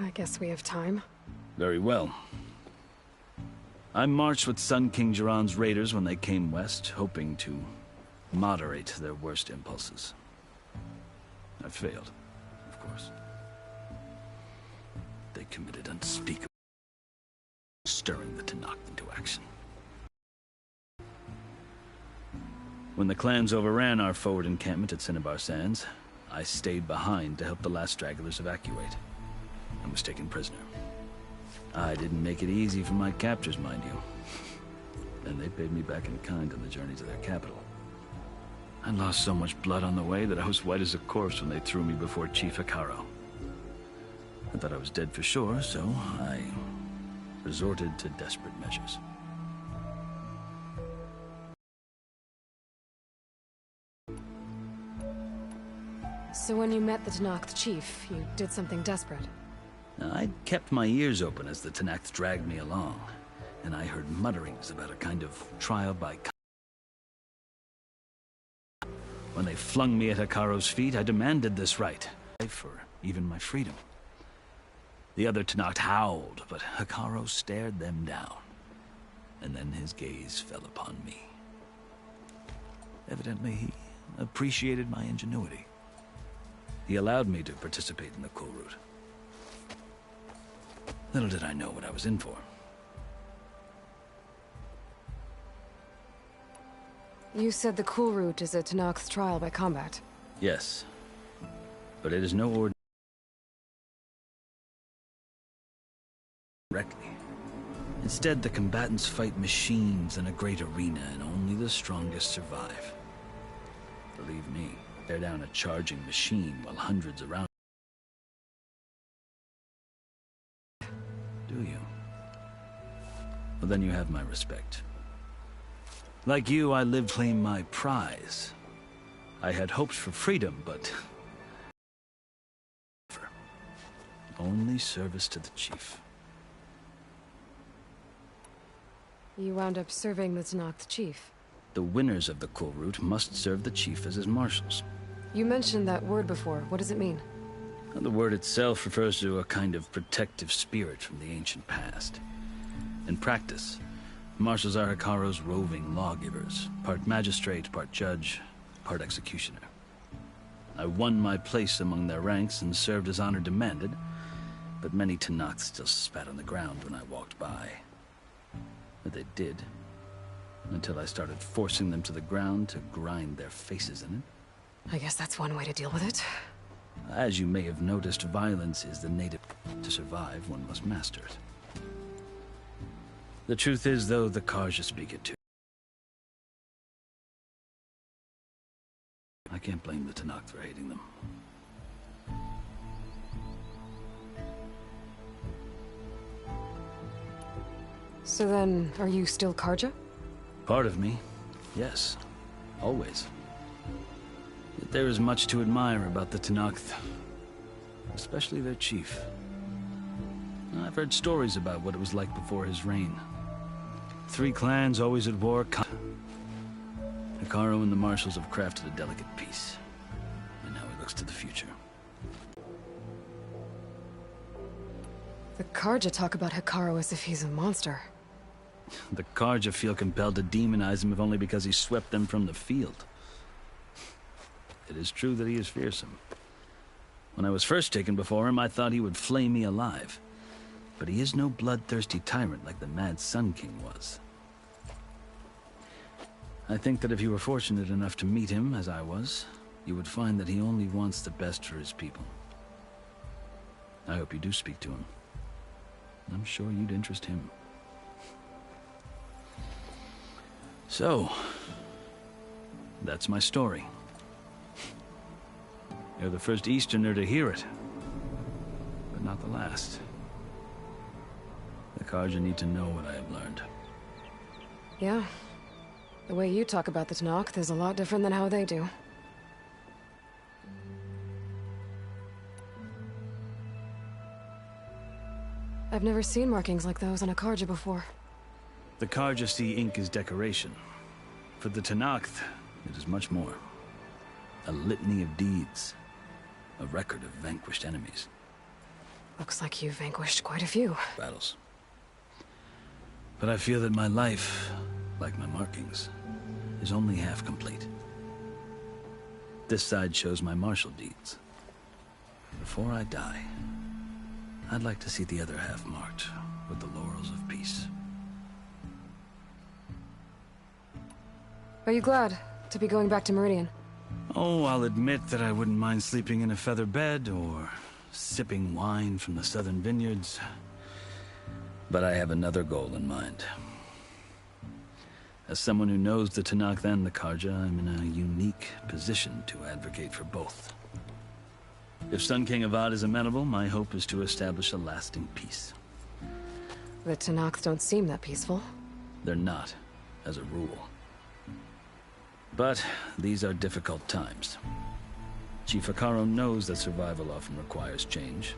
I guess we have time. Very well. I marched with Sun King Jiran's raiders when they came west, hoping to moderate their worst impulses. I failed, of course. They committed unspeakable, stirring the Tenakth into action. When the clans overran our forward encampment at Cinnabar Sands, I stayed behind to help the last stragglers evacuate, and was taken prisoner. I didn't make it easy for my captors, mind you. And they paid me back in kind on the journey to their capital. I lost so much blood on the way that I was white as a corpse when they threw me before Chief Hekarro. I thought I was dead for sure, so I resorted to desperate measures. So when you met the Tenakth chief, you did something desperate? I'd kept my ears open as the Tenakth dragged me along, and I heard mutterings about a kind of trial by When they flung me at Hekarro's feet, I demanded this right, for even my freedom. The other Tenakth howled, but Hekarro stared them down, and then his gaze fell upon me. Evidently, he appreciated my ingenuity. He allowed me to participate in the Cool Route. Little did I know what I was in for. You said the Cool Route is a Tenakth's trial by combat. Yes, but it is no ordinary. Directly. Instead, the combatants fight machines in a great arena, and only the strongest survive. Believe me, tear down a charging machine while hundreds around. Do you? Well, then you have my respect. Like you, I lived to claim my prize. I had hopes for freedom, but only service to the chief. You wound up serving the Tenakth chief. The winners of the Cool Route must serve the chief as his marshals. You mentioned that word before. What does it mean? The word itself refers to a kind of protective spirit from the ancient past. In practice, marshals are Hekarro's roving lawgivers, part magistrate, part judge, part executioner. I won my place among their ranks and served as honor demanded, but many Tenakth still spat on the ground when I walked by. But they did, until I started forcing them to the ground to grind their faces in it. I guess that's one way to deal with it. As you may have noticed, violence is the native. To survive, one must master it. The truth is, though, the Karja speak it too. I can't blame the Tenakth for hating them. So then, are you still Karja? Part of me, yes. Always. Yet there is much to admire about the Tenakth. Especially their chief. I've heard stories about what it was like before his reign. 3 clans always at war. Hekarro and the marshals have crafted a delicate peace. And now he looks to the future. The Karja talk about Hekarro as if he's a monster. The Karja feel compelled to demonize him if only because he swept them from the field. It is true that he is fearsome. When I was first taken before him, I thought he would flay me alive. But he is no bloodthirsty tyrant like the Mad Sun King was. I think that if you were fortunate enough to meet him, as I was, you would find that he only wants the best for his people. I hope you do speak to him. I'm sure you'd interest him. So, that's my story. You're the first Easterner to hear it, but not the last. The Karja need to know what I have learned. Yeah. The way you talk about the Tenakth is a lot different than how they do. I've never seen markings like those on a Karja before. The Karja see ink as decoration. For the Tenakth, it is much more. A litany of deeds. A record of vanquished enemies. Looks like you've vanquished quite a few. Battles. But I feel that my life, like my markings, is only half complete. This side shows my martial deeds. Before I die, I'd like to see the other half marked with the laurels of peace. Are you glad to be going back to Meridian? Oh, I'll admit that I wouldn't mind sleeping in a feather bed or sipping wine from the southern vineyards. But I have another goal in mind. As someone who knows the Tenakth and the Karja, I'm in a unique position to advocate for both. If Sun King Avad is amenable, my hope is to establish a lasting peace. The Tenakth don't seem that peaceful. They're not, as a rule. But these are difficult times. Chief Hekarro knows that survival often requires change,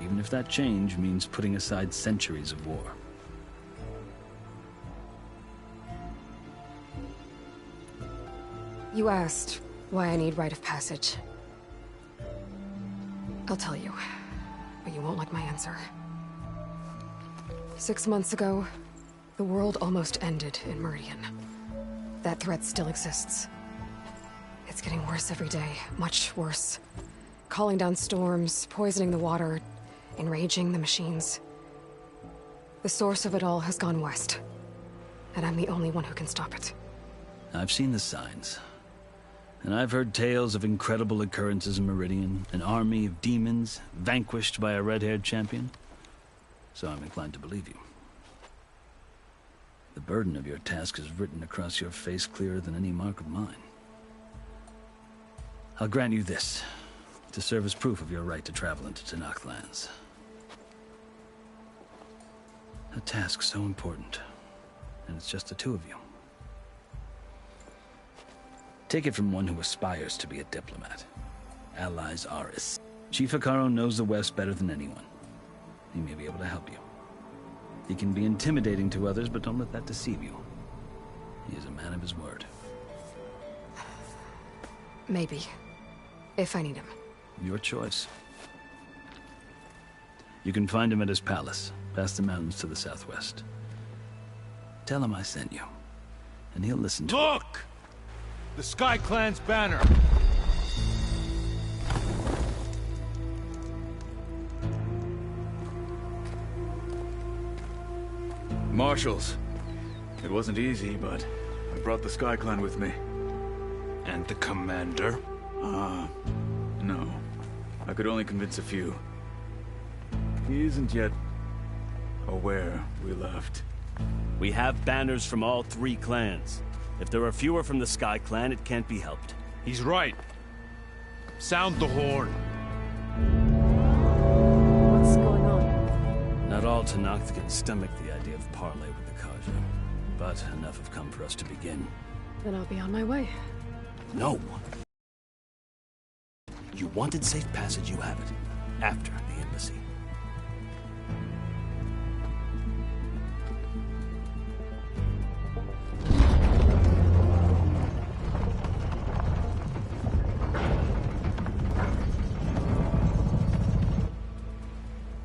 even if that change means putting aside centuries of war. You asked why I need rite of passage. I'll tell you, but you won't like my answer. 6 months ago, the world almost ended in Meridian. That threat still exists. It's getting worse every day, much worse. Calling down storms, poisoning the water, enraging the machines. The source of it all has gone west, and I'm the only one who can stop it. I've seen the signs. And I've heard tales of incredible occurrences in Meridian, an army of demons vanquished by a red-haired champion. So I'm inclined to believe you. The burden of your task is written across your face clearer than any mark of mine. I'll grant you this, to serve as proof of your right to travel into Tenakth lands. A task so important, and it's just the two of you. Take it from one who aspires to be a diplomat. Allies are essential. Chief Hekarro knows the West better than anyone. He may be able to help you. He can be intimidating to others, but don't let that deceive you. He is a man of his word. Maybe. If I need him. Your choice. You can find him at his palace, past the mountains to the southwest. Tell him I sent you, and he'll listen to Look! The Sky Clan's banner! Marshals. It wasn't easy, but I brought the Sky Clan with me. And the commander? No. I could only convince a few. He isn't yet aware we left. We have banners from all 3 clans. If there are fewer from the Sky Clan, it can't be helped. He's right. Sound the horn. What's going on? Not all Tenakth can stomach the idea of parley with the Karja, but enough have come for us to begin. Then I'll be on my way. No. You wanted safe passage, you have it. After the embassy.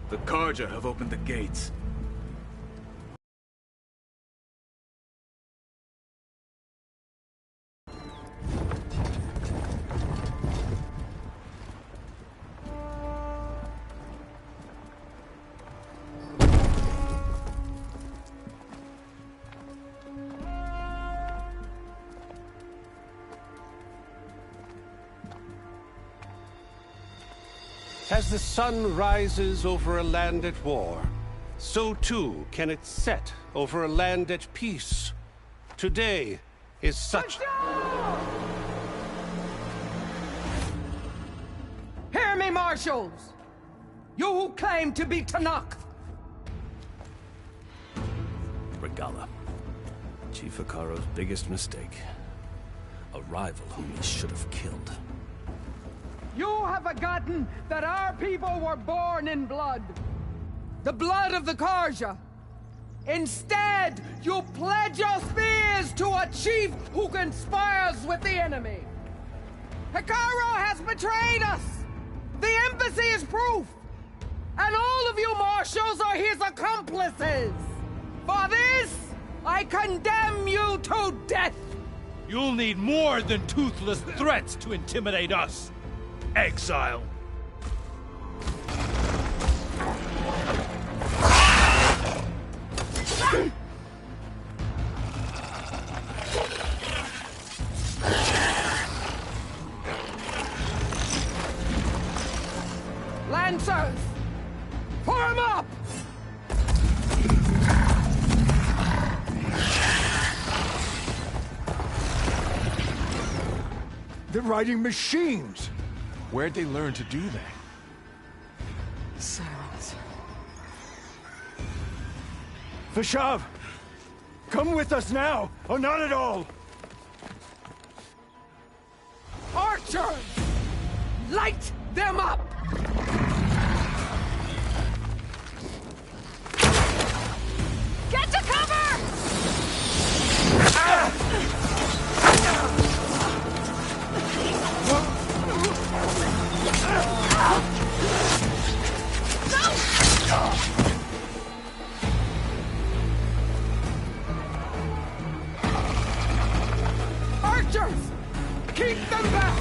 The Karja have opened the gates. As the sun rises over a land at war, so too can it set over a land at peace. Today is such... Hear me, marshals! You who claim to be Tenakth! Regala. Chief Hekarro's biggest mistake. A rival whom he should have killed. You have forgotten that our people were born in blood. The blood of the Karja. Instead, you pledge your spears to a chief who conspires with the enemy. Hekarro has betrayed us! The embassy is proof! And all of you marshals are his accomplices! For this, I condemn you to death! You'll need more than toothless threats to intimidate us, exile. Lancers! Form up! They're riding machines! Where'd they learn to do that? Silence. Vashav! Come with us now, or not at all! Archers! Light them up! Get to cover! Archers! Keep them back!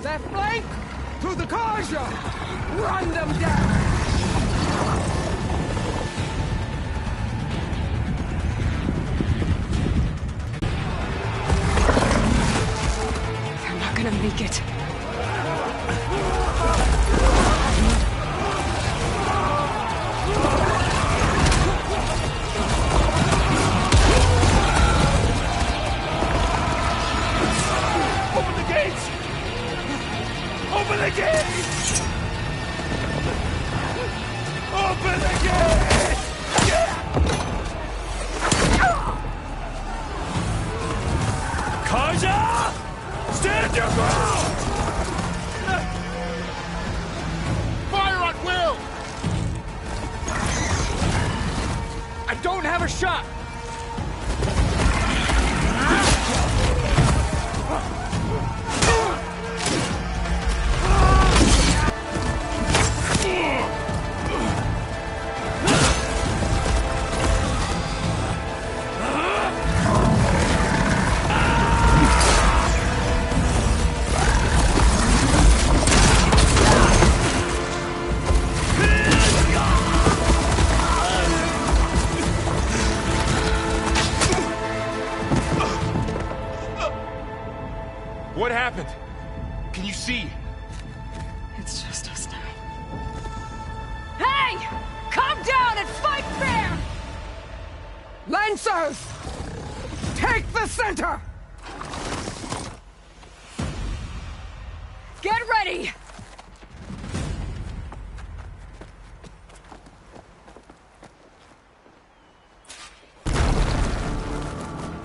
Left flank! To the Karja! Run them down! They're not gonna make it. Open the gates! Open the gates! Open the gates! Kaja! Stand your ground! Fire at will! I don't have a shot! What happened? Can you see? It's just us now. Hey! Calm down and fight fair! Lancers! Take the center! Get ready!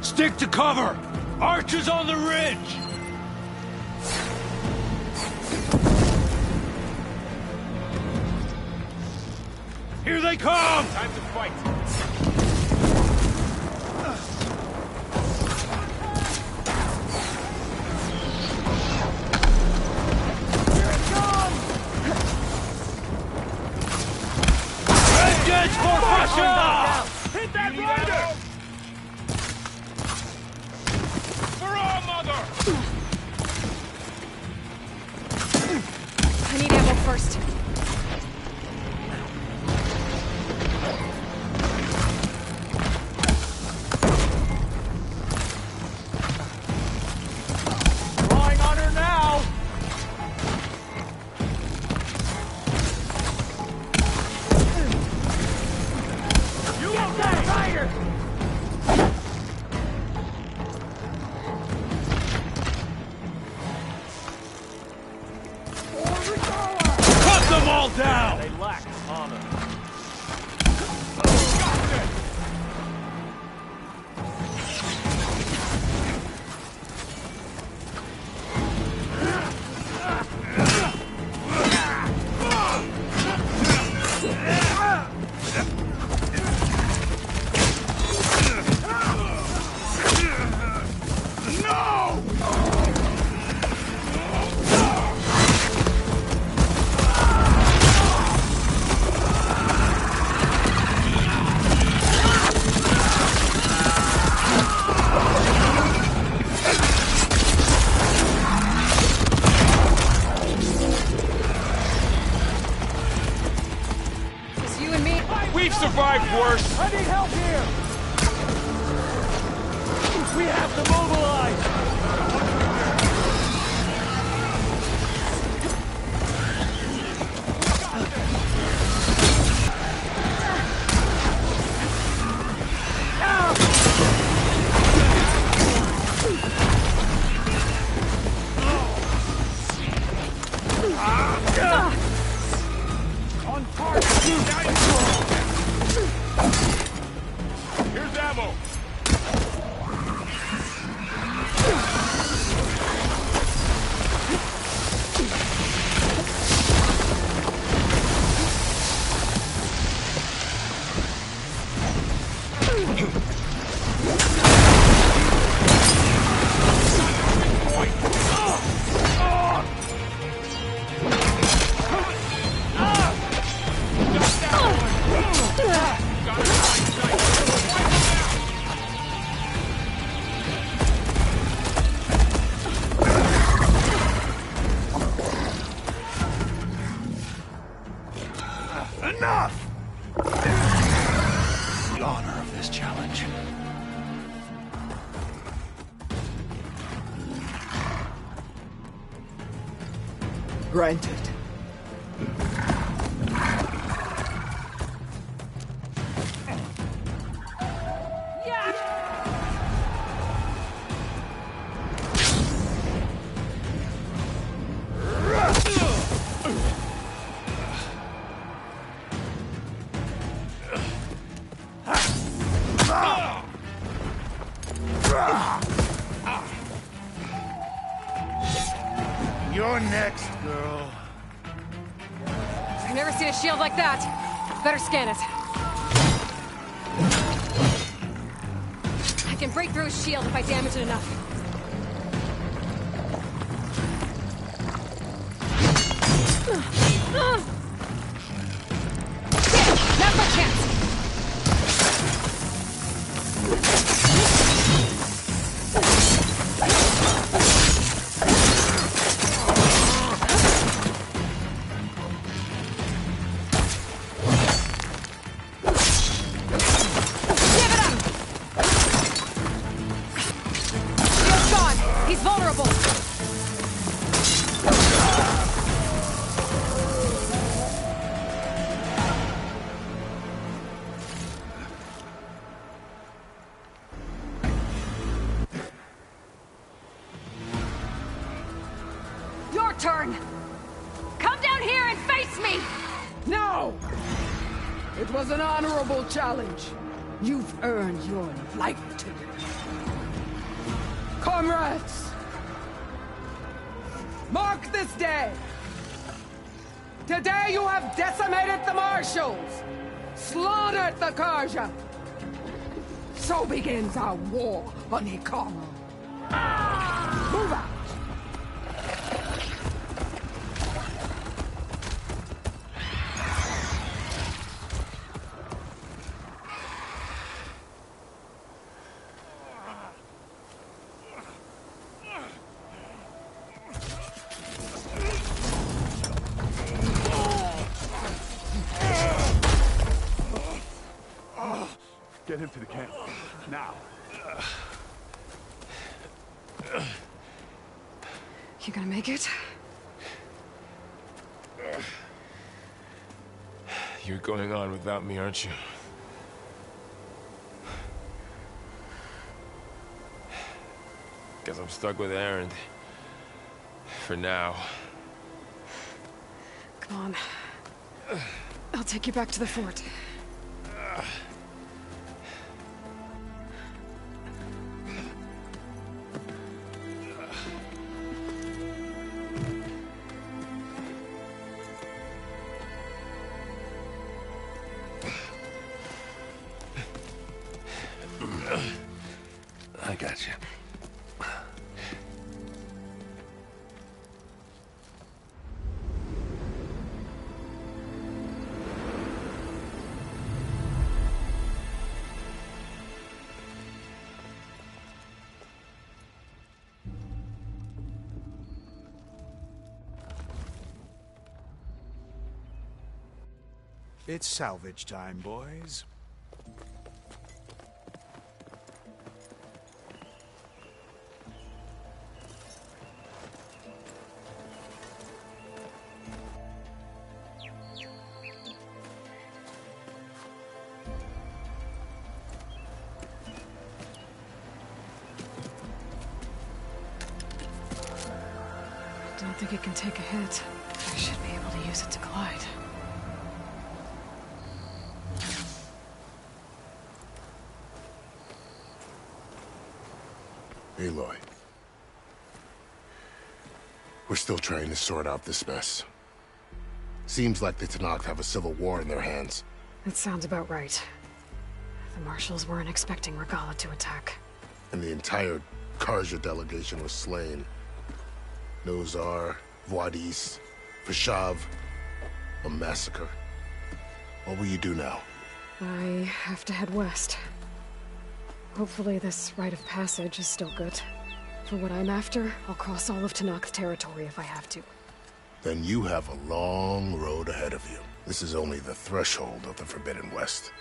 Stick to cover! Archers on the ridge! Here they come! Time to fight. Vengeance for Russia! Hit that rider! For our mother! I need ammo first. Drawing on her now! You get that rider! Cut them all down! They lack honor. survived worse. I need help here! We have to mobilize! On target. Here's ammo. Enough! The honor of this challenge. Granted. You're next, girl. I've never seen a shield like that. Better scan it. I can break through his shield if I damage it enough. Now's my chance! Vulnerable! Your turn! Come down here and face me! No! It was an honorable challenge. You've earned your life today. Comrades! Mark this day! Today you have decimated the Marshals! Slaughtered the Karja! So begins our war on Hikaru. Move out! Get him to the camp. Now. You gonna make it? You're going on without me, aren't you? Guess I'm stuck with Aaron. For now. Come on. I'll take you back to the fort. I got you. It's salvage time, boys. I don't think it can take a hit. I should be able to use it to glide. Aloy. We're still trying to sort out this mess. Seems like the Tenakth have a civil war in their hands. That sounds about right. The Marshals weren't expecting Regalla to attack. And the entire Karja delegation was slain. Nozar, Voidis, Vashav. A massacre. What will you do now? I have to head west. Hopefully this rite of passage is still good. For what I'm after, I'll cross all of Tenakth territory if I have to. Then you have a long road ahead of you. This is only the threshold of the Forbidden West.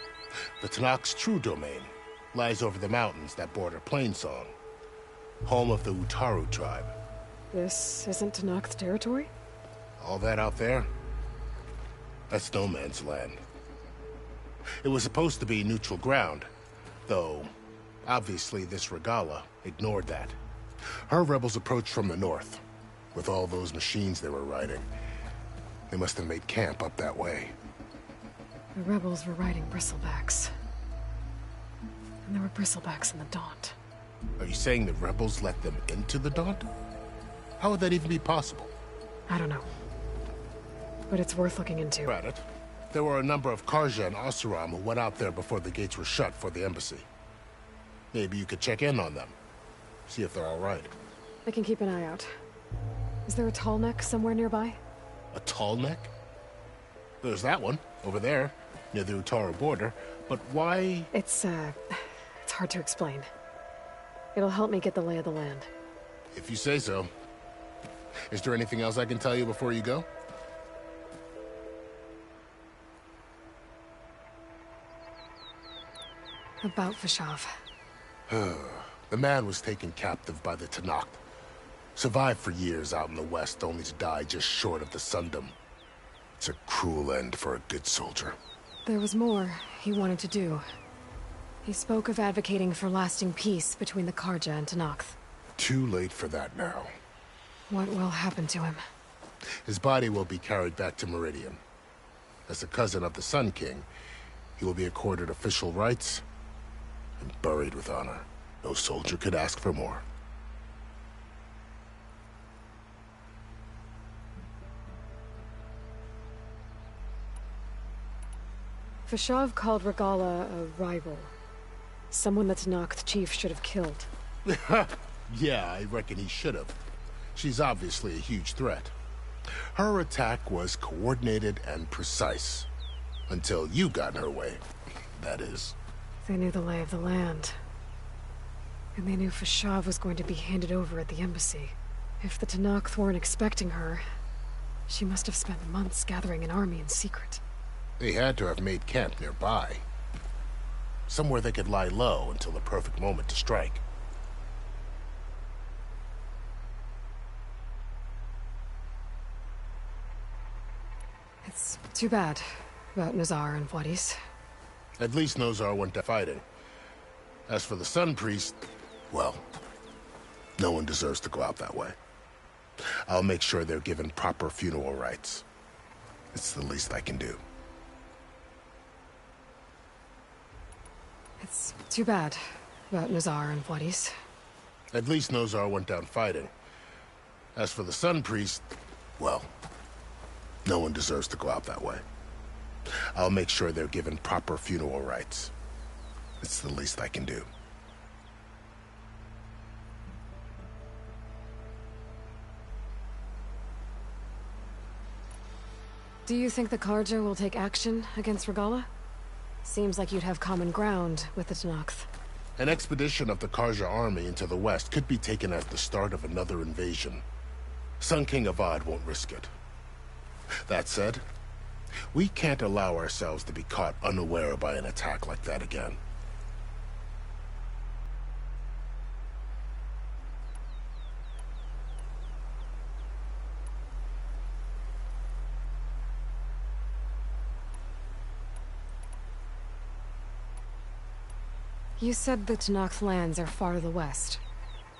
The Tenakth's true domain lies over the mountains that border Plainsong, home of the Utaru tribe. This isn't Tenakth territory? All that out there? That's no man's land. It was supposed to be neutral ground, though obviously this Regalla ignored that. Her rebels approached from the north, with all those machines they were riding. They must have made camp up that way. The rebels were riding bristlebacks. And there were bristlebacks in the Daunt. Are you saying the rebels let them into the Daunt? How would that even be possible? I don't know. But it's worth looking into. At it. There were a number of Karja and Oseram who went out there before the gates were shut for the embassy. Maybe you could check in on them. See if they're all right. I can keep an eye out. Is there a tall neck somewhere nearby? A tall neck? There's that one, over there, near the Utaru border. But why? It's hard to explain. It'll help me get the lay of the land. If you say so. Is there anything else I can tell you before you go? About Vashav. The man was taken captive by the Tenakth. Survived for years out in the west, only to die just short of the Sundom. It's a cruel end for a good soldier. There was more he wanted to do. He spoke of advocating for lasting peace between the Karja and Tenakth. Too late for that now. What will happen to him? His body will be carried back to Meridian. As a cousin of the Sun King, he will be accorded official rights and buried with honor. No soldier could ask for more. Vashav called Regalla a rival. Someone the Tenakth chief should have killed. Yeah, I reckon he should have. She's obviously a huge threat. Her attack was coordinated and precise. Until you got in her way, that is. They knew the lay of the land. And they knew Vashav was going to be handed over at the embassy. If the Tenakth weren't expecting her, she must have spent months gathering an army in secret. They had to have made camp nearby. Somewhere they could lie low until the perfect moment to strike. It's too bad about Nozar and Voidis. At least Nozar went to fighting. As for the Sun Priest, well, no one deserves to go out that way. I'll make sure they're given proper funeral rites. It's the least I can do. It's too bad about Nozar and Voidis. At least Nozar went down fighting. As for the Sun Priest, well, no one deserves to go out that way. I'll make sure they're given proper funeral rites. It's the least I can do. Do you think the Karja will take action against Regalla? Seems like you'd have common ground with the Tenakth. An expedition of the Karja army into the west could be taken as the start of another invasion. Sun King Avad won't risk it. That said, We can't allow ourselves to be caught unaware by an attack like that again. You said the Tenakth lands are far to the west.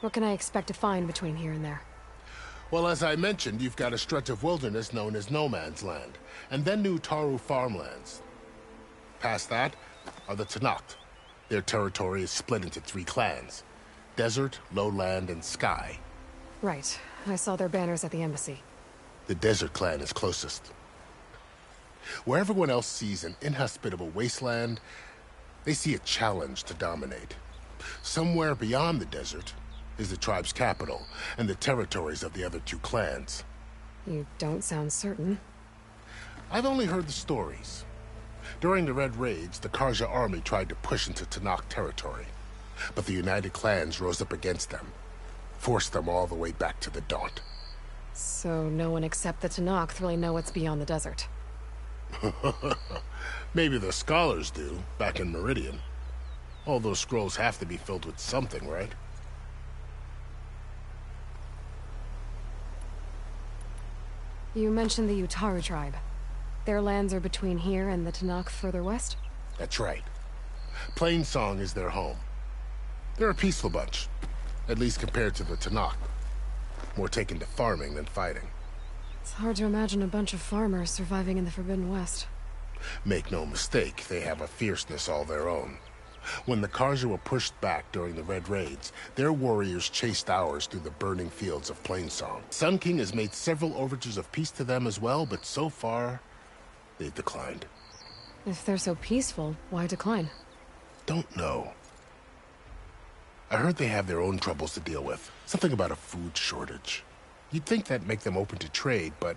What can I expect to find between here and there? Well, as I mentioned, you've got a stretch of wilderness known as No Man's Land, and then new Taru farmlands. Past that are the Tenakth. Their territory is split into 3 clans: Desert, Lowland, and Sky. Right. I saw their banners at the embassy. The Desert clan is closest. Where everyone else sees an inhospitable wasteland, they see a challenge to dominate. Somewhere beyond the desert is the tribe's capital and the territories of the other 2 clans. You don't sound certain. I've only heard the stories. During the Red Raids, the Karja army tried to push into Tenakth territory, but the United Clans rose up against them, forced them all the way back to the Daunt. So no one except the Tenakth really know what's beyond the desert. Maybe the scholars do, back in Meridian. All those scrolls have to be filled with something, right? You mentioned the Utaru tribe. Their lands are between here and the Tenakth further west? That's right. Plainsong is their home. They're a peaceful bunch, at least compared to the Tenakth. More taken to farming than fighting. It's hard to imagine a bunch of farmers surviving in the Forbidden West. Make no mistake, they have a fierceness all their own. When the Karja were pushed back during the Red Raids, their warriors chased ours through the burning fields of Plainsong. Sun King has made several overtures of peace to them as well, but so far, they've declined. If they're so peaceful, why decline? Don't know. I heard they have their own troubles to deal with. Something about a food shortage. You'd think that'd make them open to trade, but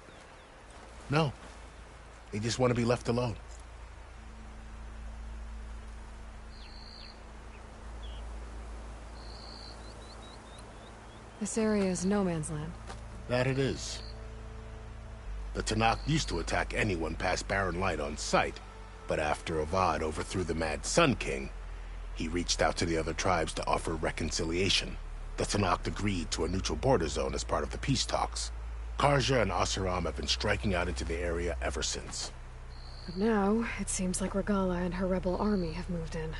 no. They just want to be left alone. This area is no man's land. That it is. The Tenakth used to attack anyone past Barren Light on sight, but after Avad overthrew the Mad Sun King, he reached out to the other tribes to offer reconciliation. The Tenakth agreed to a neutral border zone as part of the peace talks. Karja and Oseram have been striking out into the area ever since. But now, it seems like Regala and her rebel army have moved in.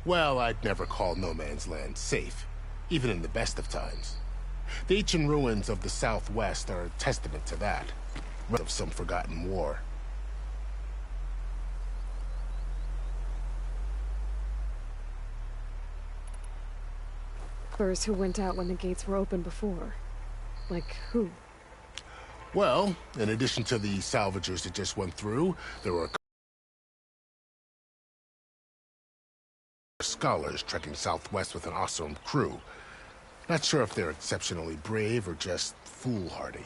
Well, I'd never call No Man's Land safe, even in the best of times. The ancient ruins of the Southwest are a testament to that. Of some forgotten war. Who went out when the gates were open before. Like who? Well, in addition to the salvagers that just went through, there were scholars trekking southwest with an awesome crew. Not sure if they're exceptionally brave or just foolhardy.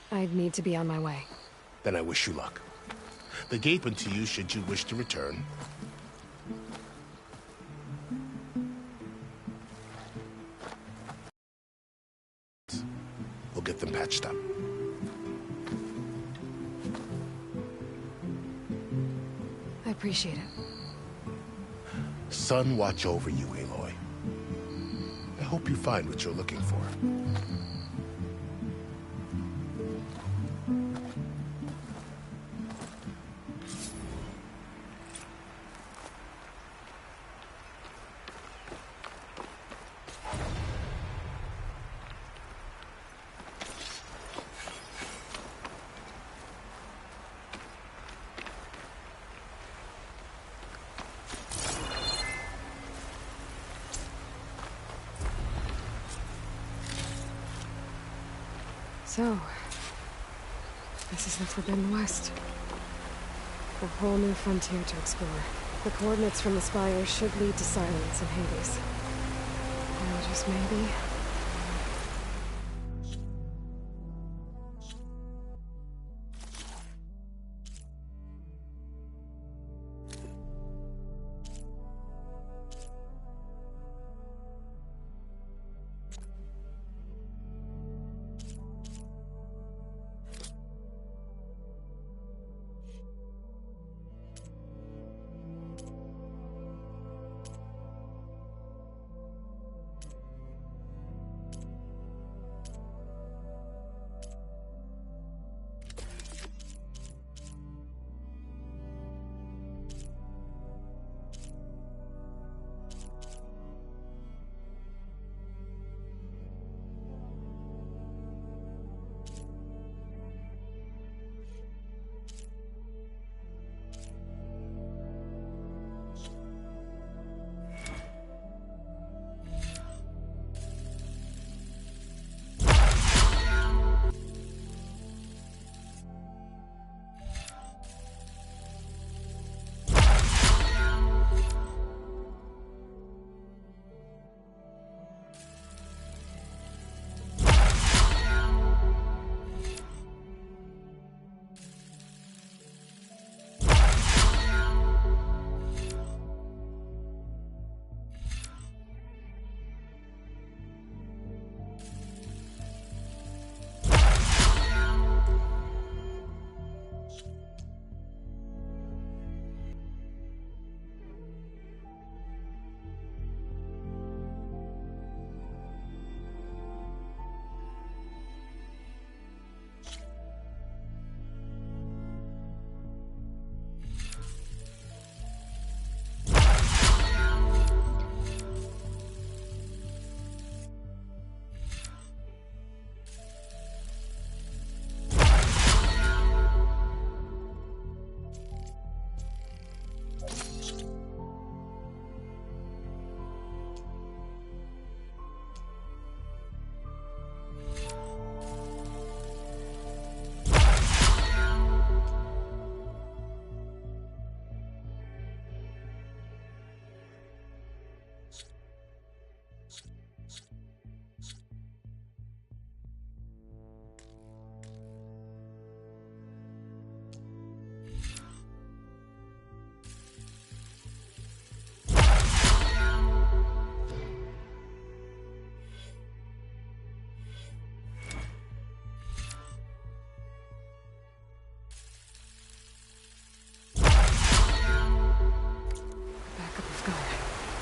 I'd need to be on my way. Then I wish you luck. The gate open to you should you wish to return. We'll get them patched up. I appreciate it. Sun watch over you, Aloy. I hope you find what you're looking for. So, this is the Forbidden West. A whole new frontier to explore. The coordinates from the spires should lead to Silence and Hades. And just maybe...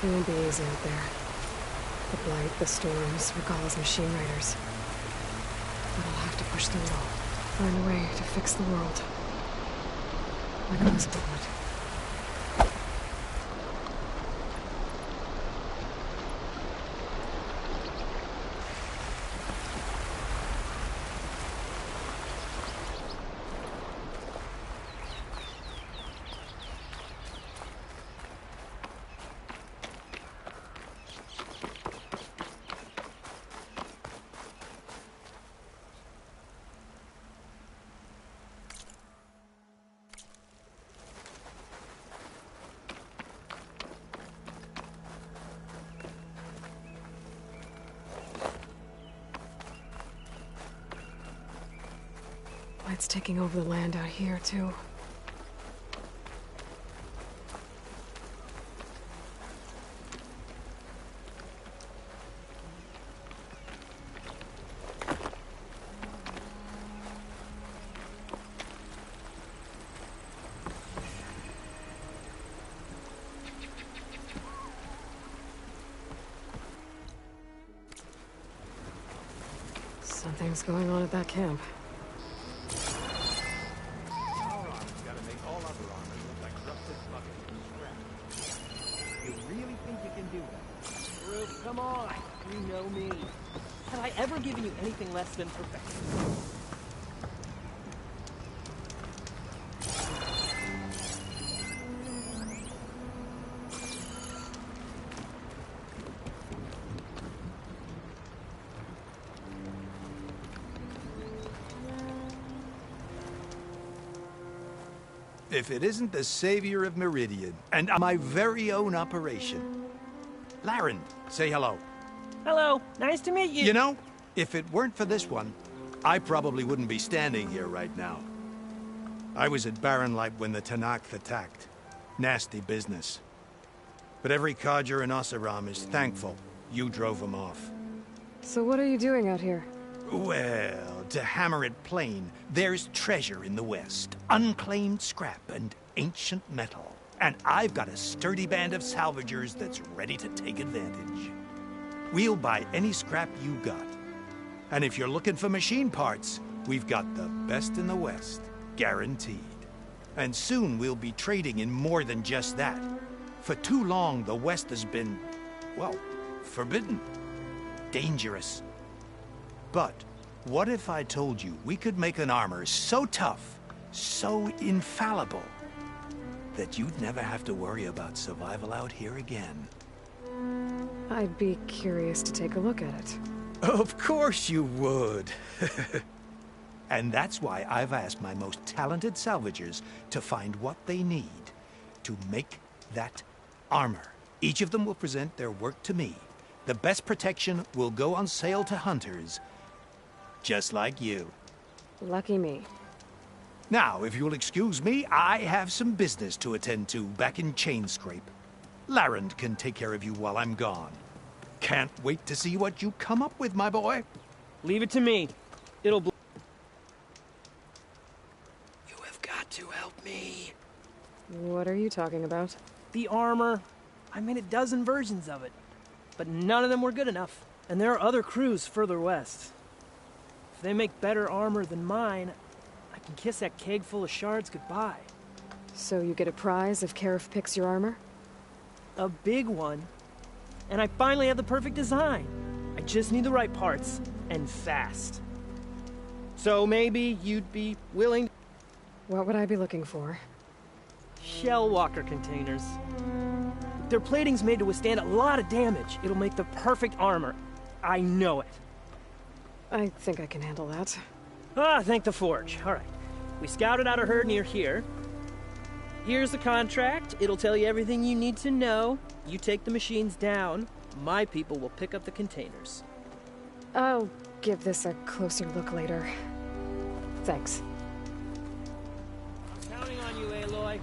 It won't be easy out there. The blight, the storms, Regalla's machine riders. But I'll have to push through it all. Find a way to fix the world. Like I was told. It's taking over the land out here, too. Something's going on at that camp. Come on, you know me. Have I ever given you anything less than perfection? If it isn't the savior of Meridian and my very own operation. Laren, say hello. Hello, nice to meet you. You know, if it weren't for this one, I probably wouldn't be standing here right now. I was at Barrenlight when the Tanakh attacked. Nasty business. But every codger in Oseram is thankful you drove them off. So what are you doing out here? Well, to hammer it plain, there's treasure in the West. Unclaimed scrap and ancient metal. And I've got a sturdy band of salvagers that's ready to take advantage. We'll buy any scrap you got. And if you're looking for machine parts, we've got the best in the West, guaranteed. And soon we'll be trading in more than just that. For too long, the West has been, well, forbidden. Dangerous. But what if I told you we could make an armor so tough, so infallible, that you'd never have to worry about survival out here again? I'd be curious to take a look at it. Of course you would. And that's why I've asked my most talented salvagers to find what they need to make that armor. Each of them will present their work to me. The best protection will go on sale to hunters, just like you. Lucky me. Now, if you'll excuse me, I have some business to attend to back in Chainscrape. Laren can take care of you while I'm gone. Can't wait to see what you come up with, my boy. Leave it to me. It'll You have got to help me. What are you talking about? The armor. I made a dozen versions of it. But none of them were good enough. And there are other crews further west. If they make better armor than mine, I can kiss that keg full of shards goodbye. So you get a prize if Karif picks your armor? A big one. And I finally have the perfect design. I just need the right parts, and fast. So maybe you'd be willing... What would I be looking for? Shell walker containers. Their plating's made to withstand a lot of damage. It'll make the perfect armor. I know it. I think I can handle that. Ah, thank the Forge. All right. We scouted out a herd near here. Here's the contract. It'll tell you everything you need to know. You take the machines down. My people will pick up the containers. I'll give this a closer look later. Thanks. I'm counting on you, Aloy.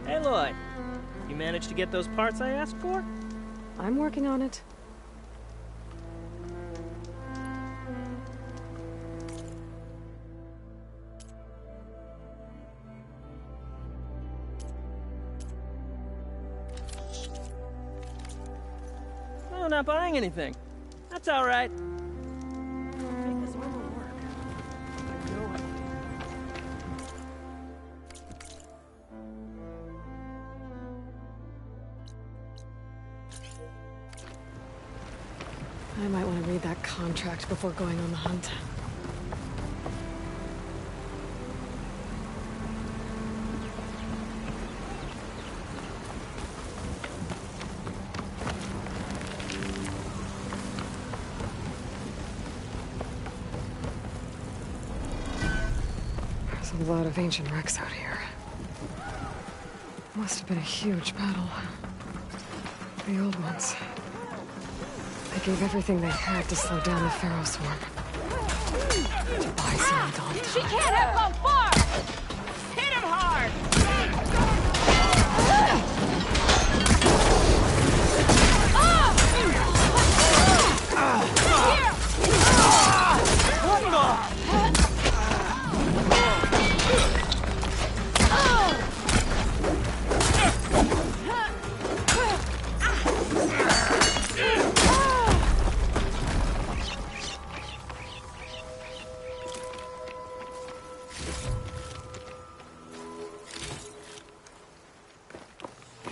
Aloy, you manage to get those parts I asked for? I'm working on it. Oh, not buying anything. That's all right. Make this armor work. I know how. I might want to read that contract before going on the hunt. There's a lot of ancient wrecks out here. Must have been a huge battle. The old ones. They gave everything they had to slow down the Pharaoh swarm. To buy some dawn She time. can't have gone far! Hit him hard!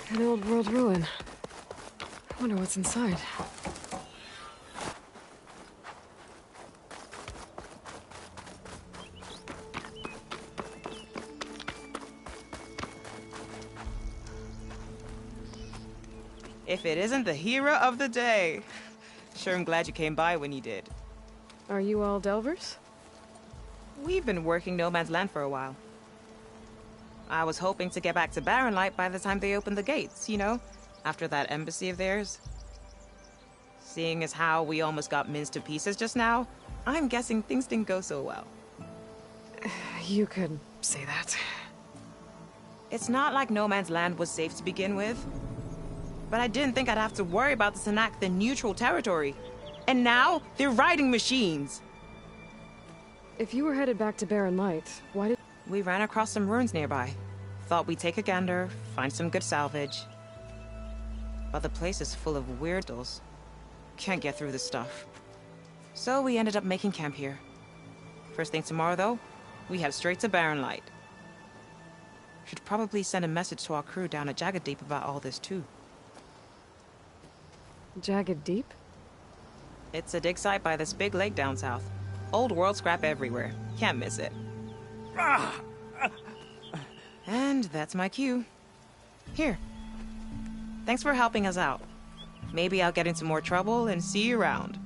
An old world ruin. I wonder what's inside. If it isn't the hero of the day. Sure, I'm glad you came by when you did. Are you all Delvers? We've been working No Man's Land for a while. I was hoping to get back to Barren Light by the time they opened the gates, you know? After that embassy of theirs. Seeing as how we almost got minced to pieces just now, I'm guessing things didn't go so well. You could say that. It's not like No Man's Land was safe to begin with. But I didn't think I'd have to worry about the Sanak in neutral territory. And now, they're riding machines. If you were headed back to Barren Light, why did... We ran across some ruins nearby. Thought we'd take a gander, find some good salvage. But the place is full of weirdos. Can't get through this stuff. So we ended up making camp here. First thing tomorrow, though, we head straight to Barren Light. Should probably send a message to our crew down at Jagged Deep about all this, too. Jagged Deep? It's a dig site by this big lake down south. Old world scrap everywhere. Can't miss it. And that's my cue. Here. Thanks for helping us out. Maybe I'll get into more trouble and see you around.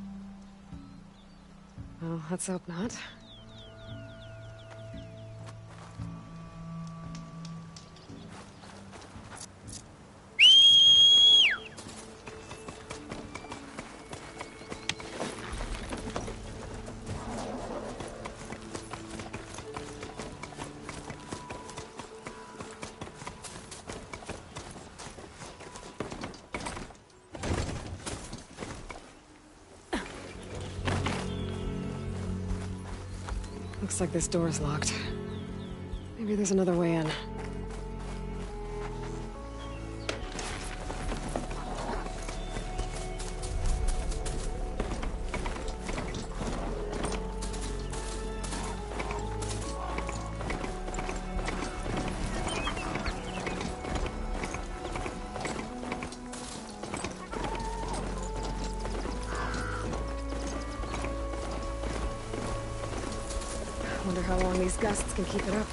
Well, let's hope not. Looks like this door's locked. Maybe there's another way in. Wonder how long these gusts can keep it up.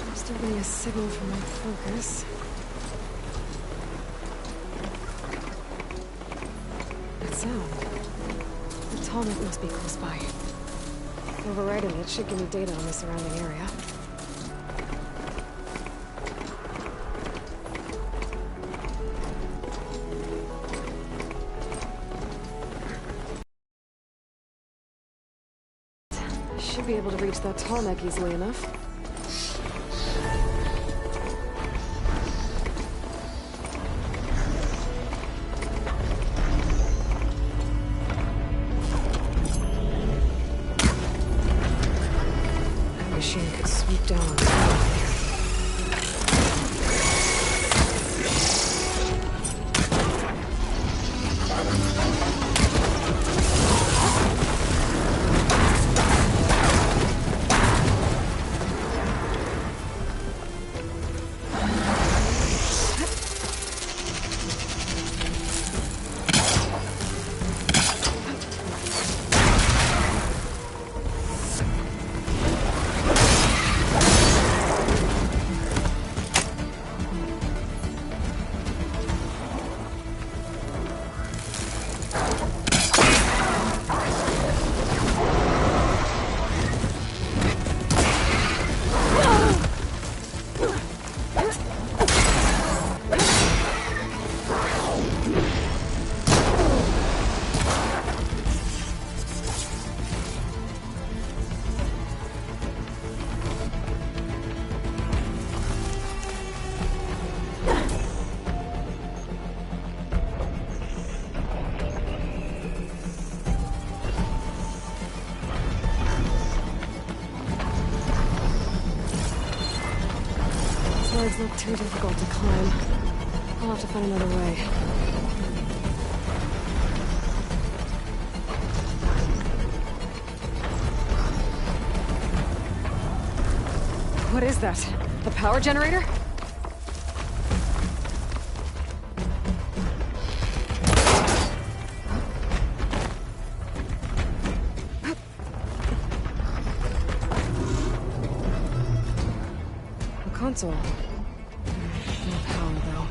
I'm still getting a signal from my focus. That sound. The tallneck must be close by. Overriding it should give me data on the surrounding area. Should be able to reach that tall neck easily enough. That machine could swoop down on me. Legs look too difficult to climb. I'll have to find another way. What is that? The power generator? A console. No power, though.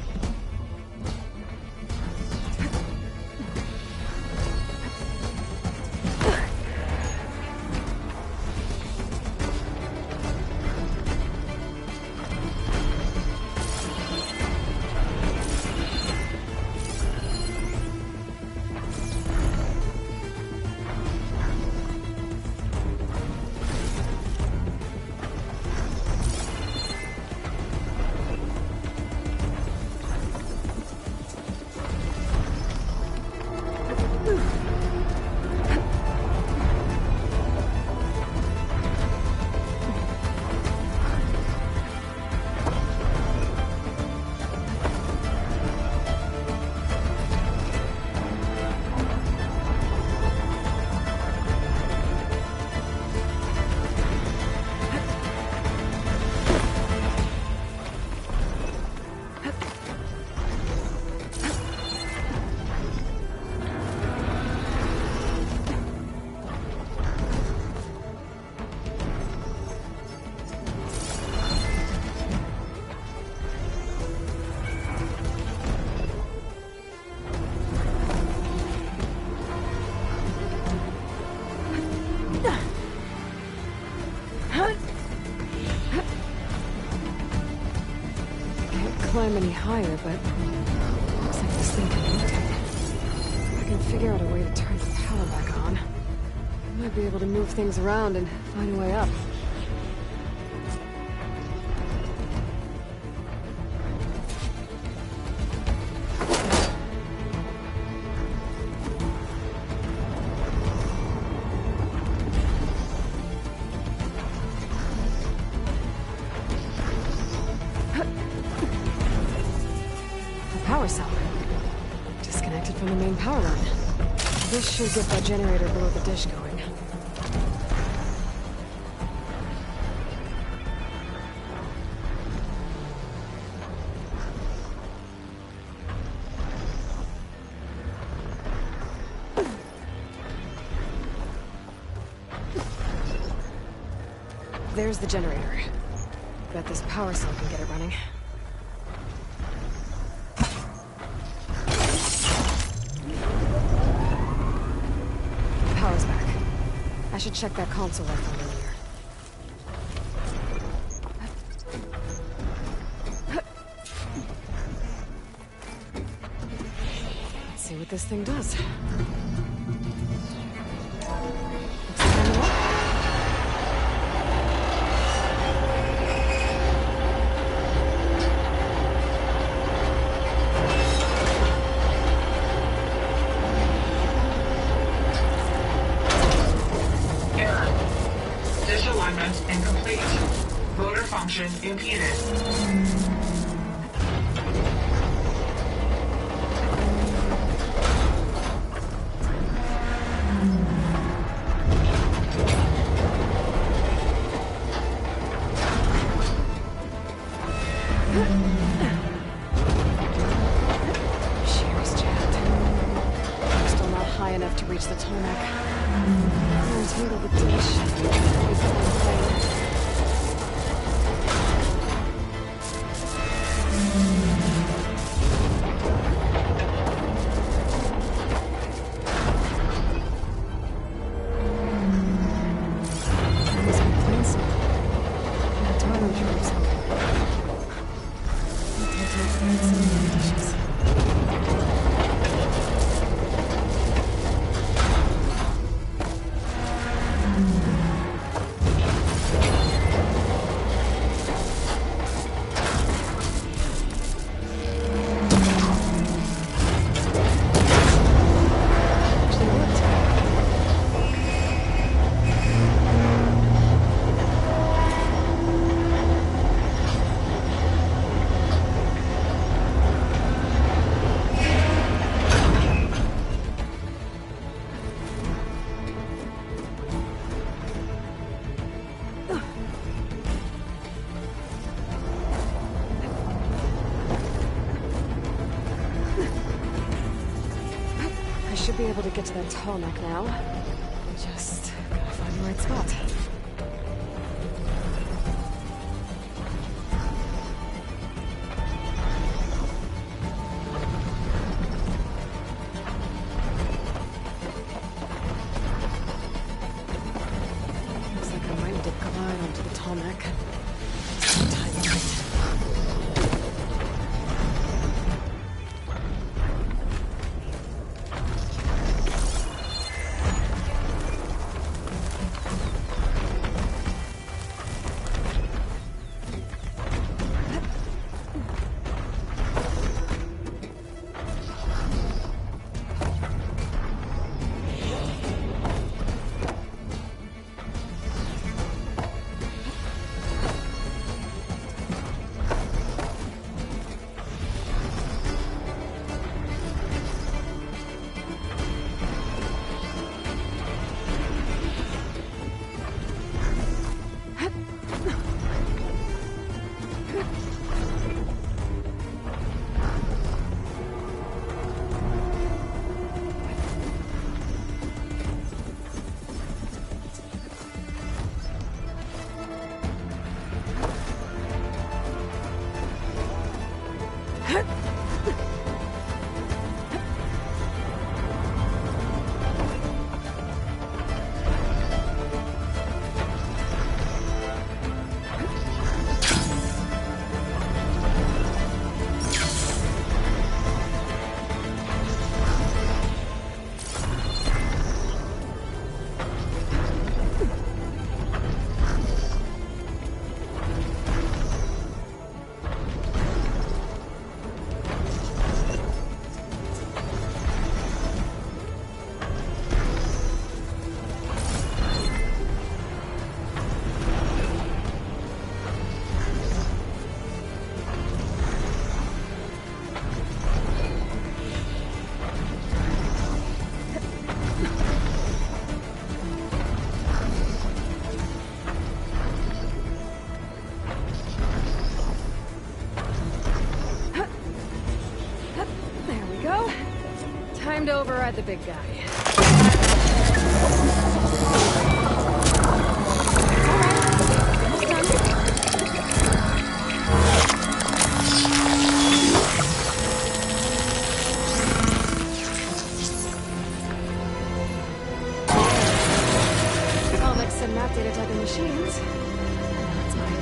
Climb any higher, but looks like this thing can rotate. If I can figure out a way to turn the power back on, I might be able to move things around and find a way up. Power cell. Disconnected from the main power line. This should get that generator below the dish going. There's the generator. Bet this power cell can get it running. Power's back. I should check that console I found earlier. Let's see what this thing does. Looks like I'm up. assessment incomplete. Motor function impeded. Shear's jammed. We're still not high enough to reach the tarmac. There's middle of the dish. Wait for one plane. There's my plane signal. That tarmac drops. I should be able to get to that tarmac now. Just gotta find the right spot. Looks like I might need to glide onto the tarmac. Time right. Time to override the big guy. Comics and map data typing machines. That's mine.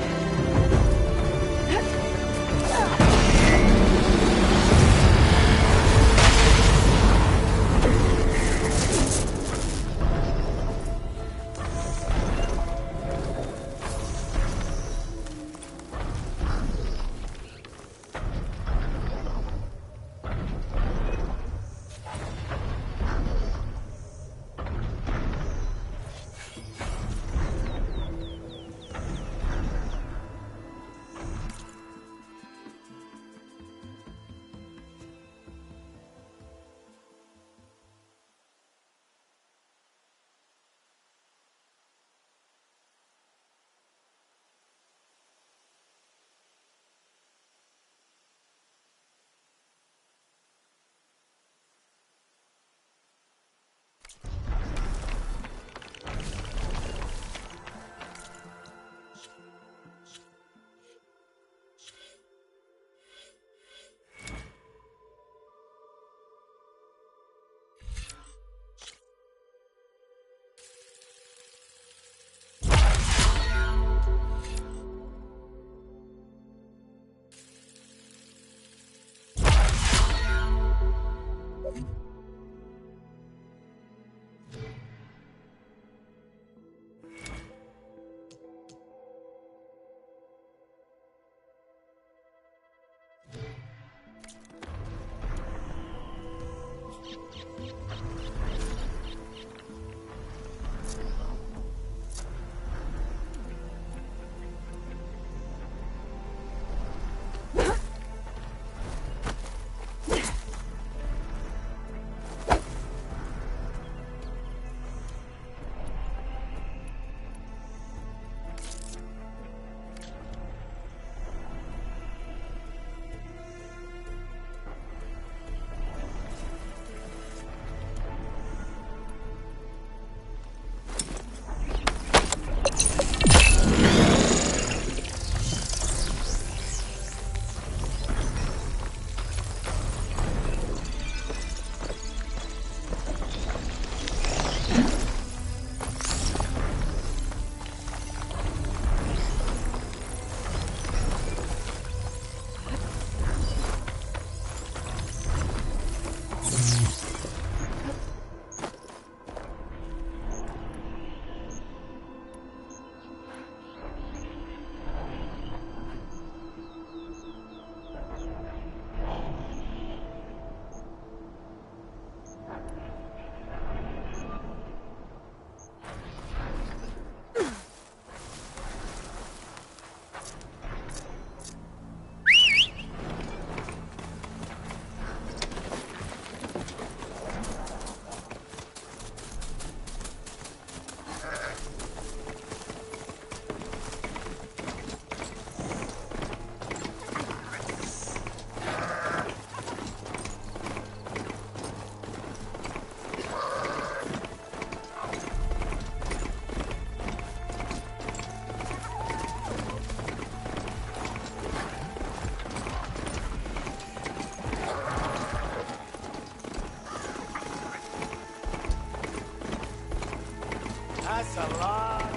That's a lot.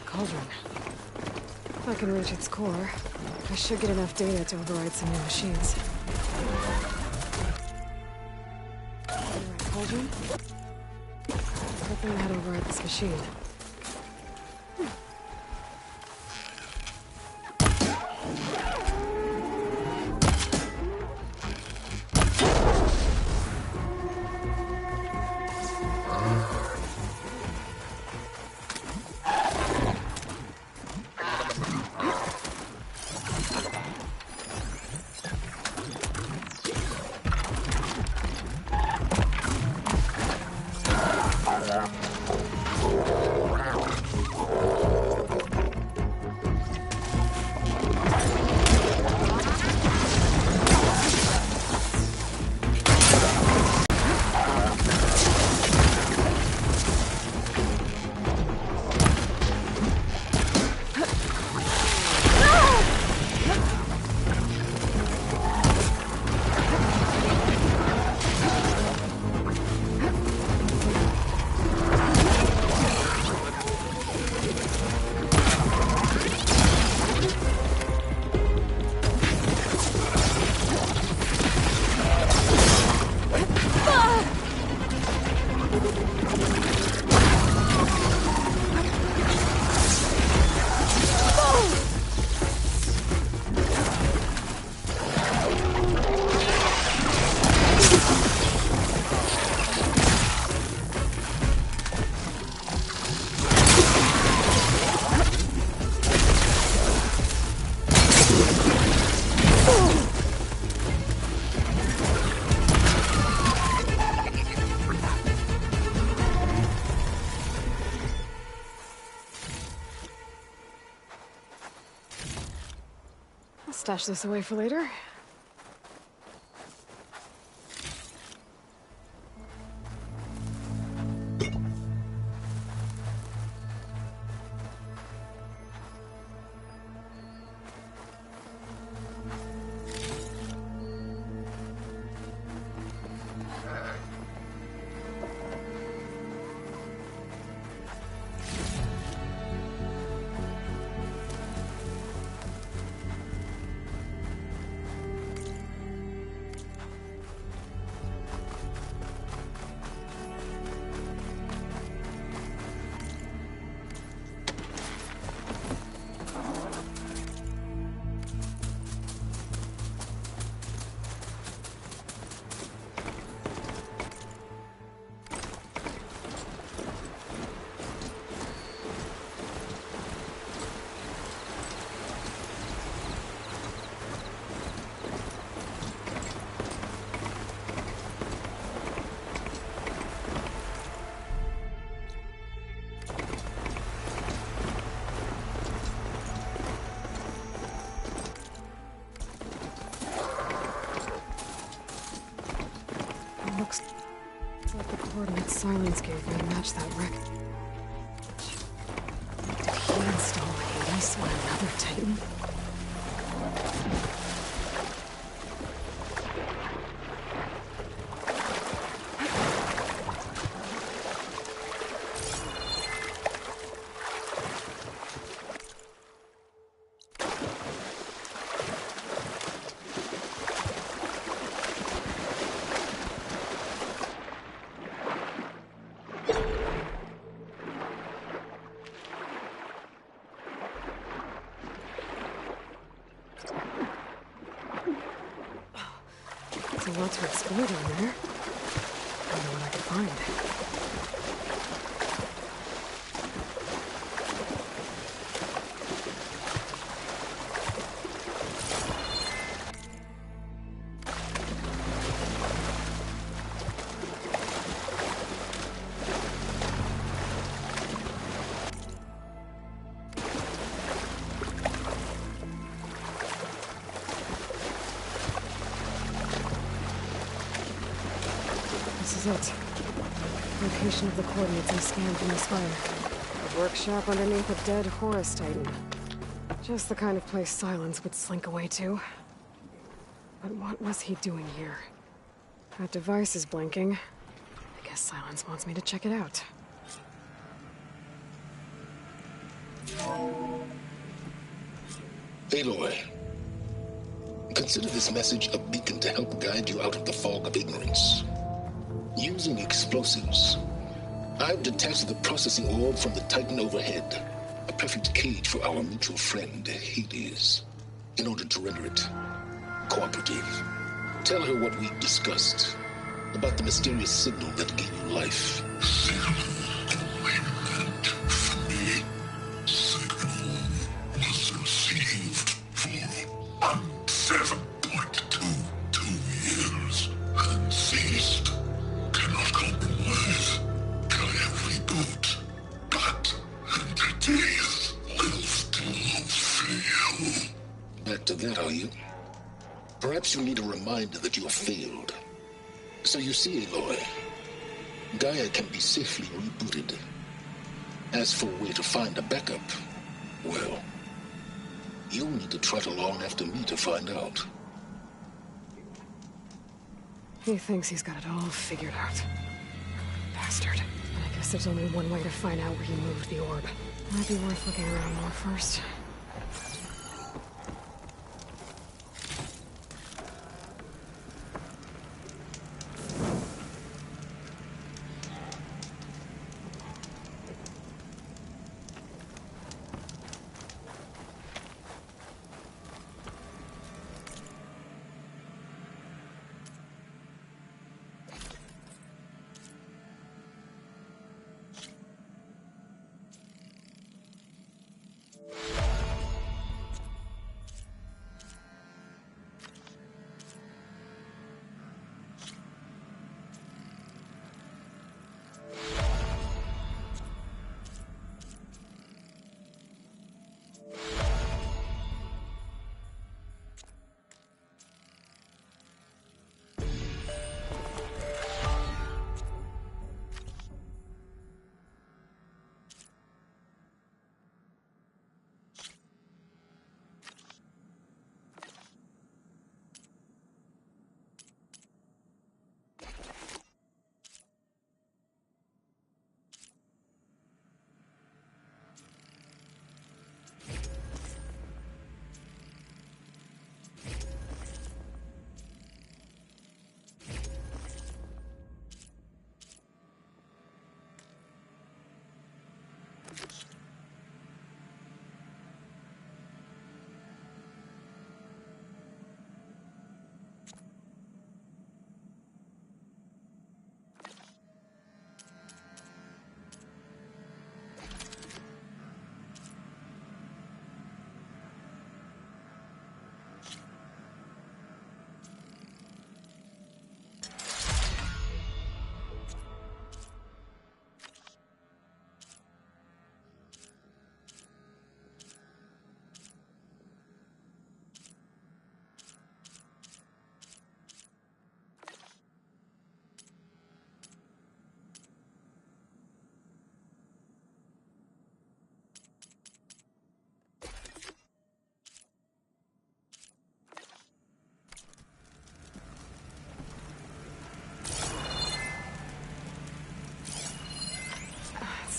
Cauldron. If I can reach its core, I should get enough data to override some new machines. Alright, Cauldron? Hoping that override this machine. Stash this away for later. coordinates Silence gave me match that wreck. Did he install Hades on another Titan? There's a lot to explore down there. I don't know what I could find. This is it. Location of the coordinates I scanned from the spire. A workshop underneath a dead Horus Titan. Just the kind of place Silence would slink away to. But what was he doing here? That device is blinking. I guess Silence wants me to check it out. Aloy, consider this message a beacon to help guide you out of the fog of ignorance. Using explosives, I've detached the processing orb from the Titan overhead, a perfect cage for our mutual friend, Hades, in order to render it cooperative. Tell her what we discussed about the mysterious signal that gave you life. Back to that, are you? Perhaps you need a reminder that you have failed. So you see, Aloy, Gaia can be safely rebooted. As for where to find a backup, well, you'll need to trot along after me to find out. He thinks he's got it all figured out. Bastard. But I guess there's only one way to find out where he moved the orb. Might be worth looking around more first.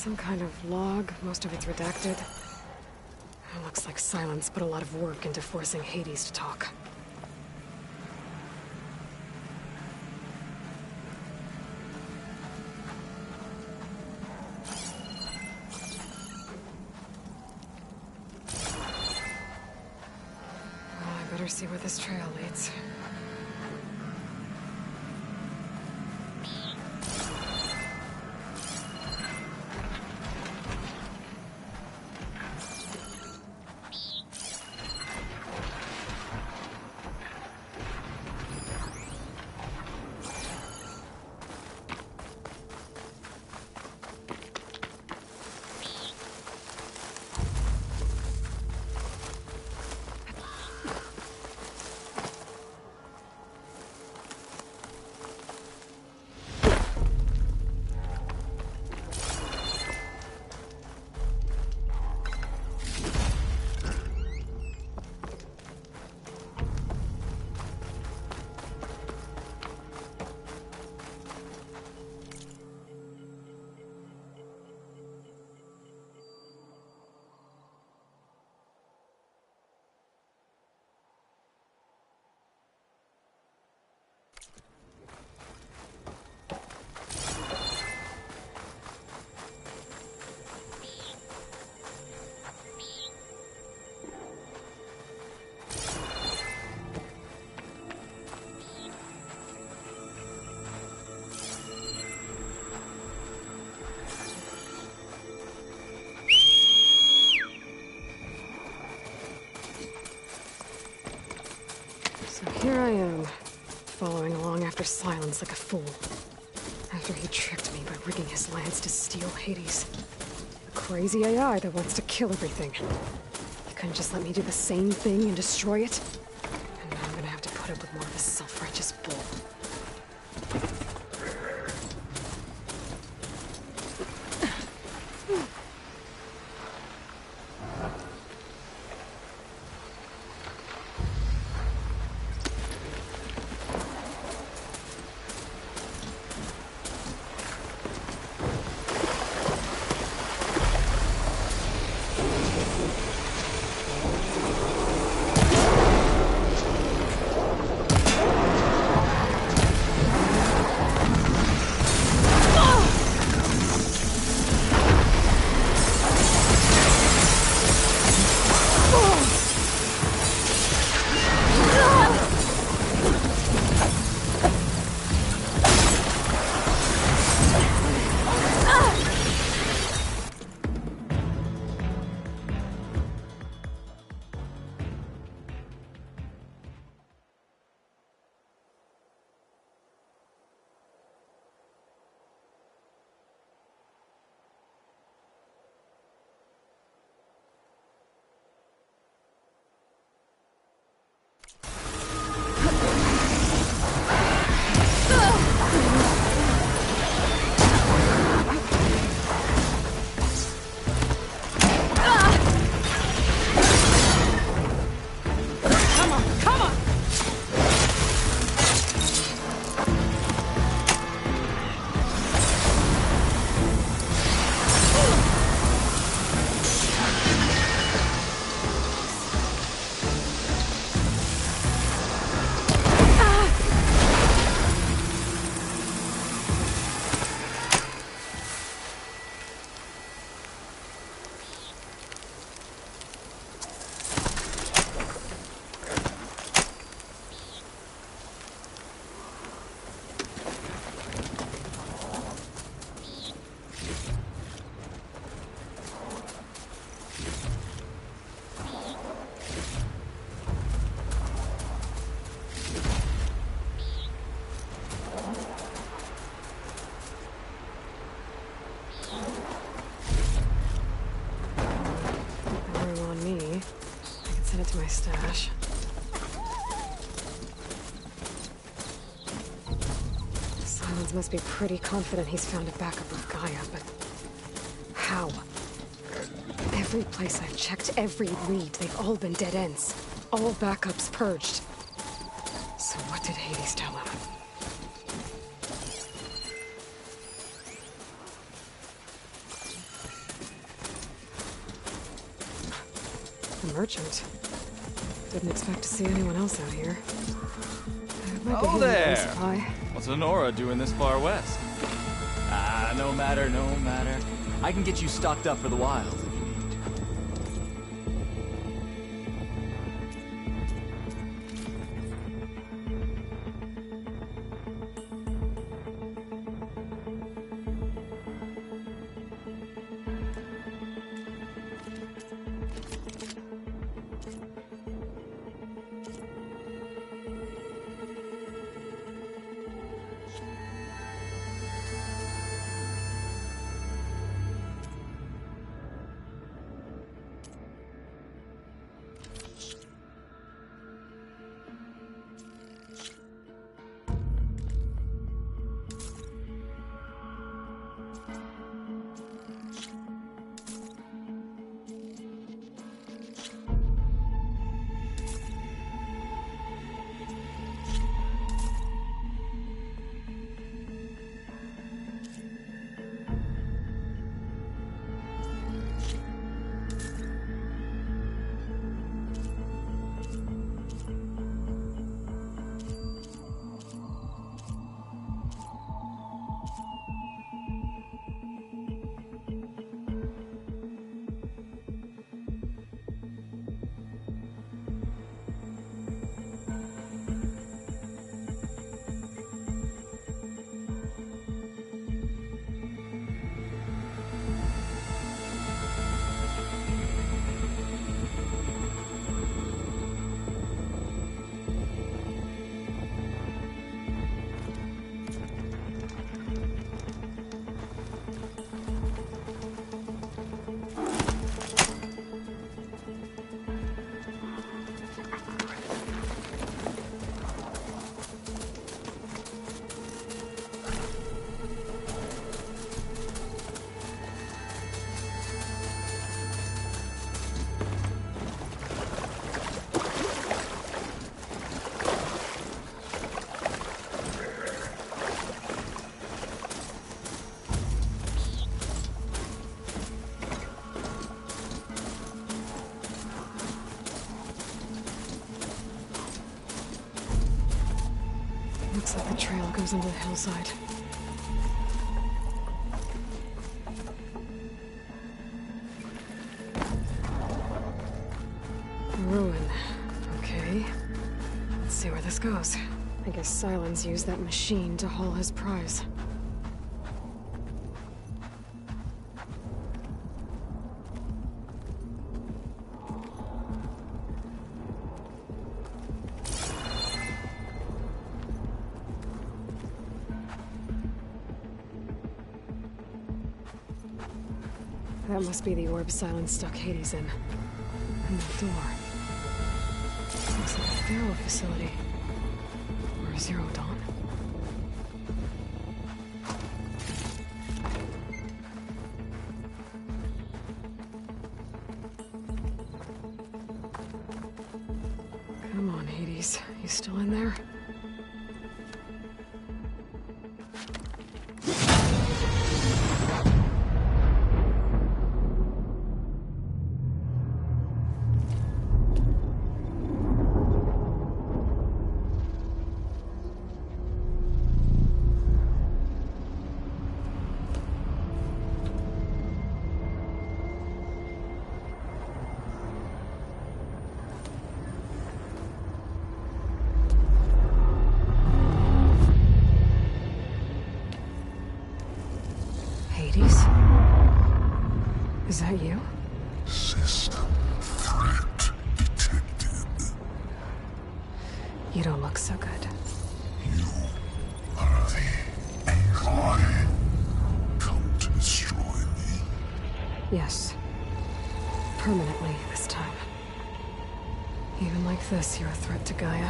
Some kind of log, most of it's redacted. It looks like Silence put a lot of work into forcing Hades to talk. Well, I better see where this trail leads. Here I am, following along after Silence like a fool. After he tricked me by rigging his lance to steal Hades. A crazy AI that wants to kill everything. He couldn't just let me do the same thing and destroy it? And now I'm gonna have to put up with more of this self-righteous bull. To my stash. Silence must be pretty confident he's found a backup with Gaia, but how? Every place I've checked, every lead, they've all been dead ends. All backups purged. So what did Hades tell him? merchant. Didn't expect to see anyone else out here. Oh there! What's Honora doing this far west? No matter, no matter. I can get you stocked up for the wild. Looks like the trail goes into the hillside. A ruin. Okay. Let's see where this goes. I guess Silence used that machine to haul his prize. That must be the orb Silence stuck Hades in. And that door. Looks like a Pharaoh facility. Or Zero Dawn. Come on, Hades. You still in there? Is that you? System threat detected. You don't look so good. You are the AI come to destroy me. Yes. Permanently this time. Even like this, you're a threat to Gaia.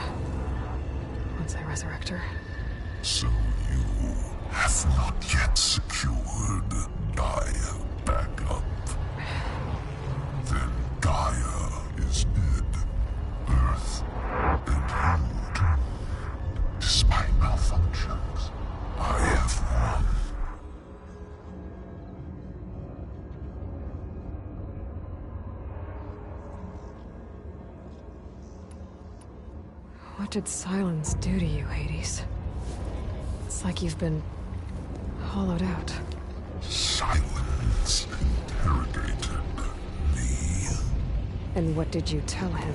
Once I resurrect her. So you have not yet secured Gaia back up. Then Gaia is dead. Earth and you doomed. Despite malfunctions, I have won. did Silence do to you, Hades? It's like you've been hollowed out. Silence interrogated me. And what did you tell him?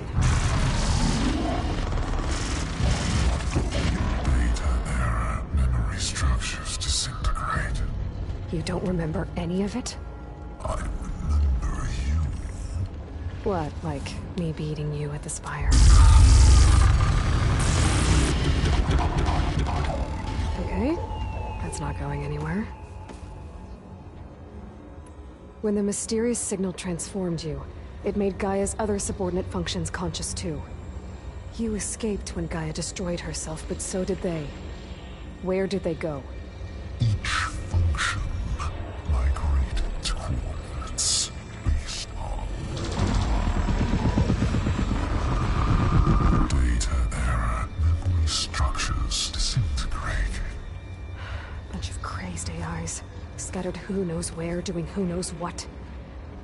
Data error, memory structures disintegrate. You don't remember any of it? I remember you. What, like me beating you at the Spire? Okay, that's not going anywhere. When the mysterious signal transformed you, it made Gaia's other subordinate functions conscious too. You escaped when Gaia destroyed herself, but so did they. Where did they go? Each function migrated to coordinates based on data error, memory structures disintegrated. Bunch of crazed AIs, scattered who knows where, doing who knows what.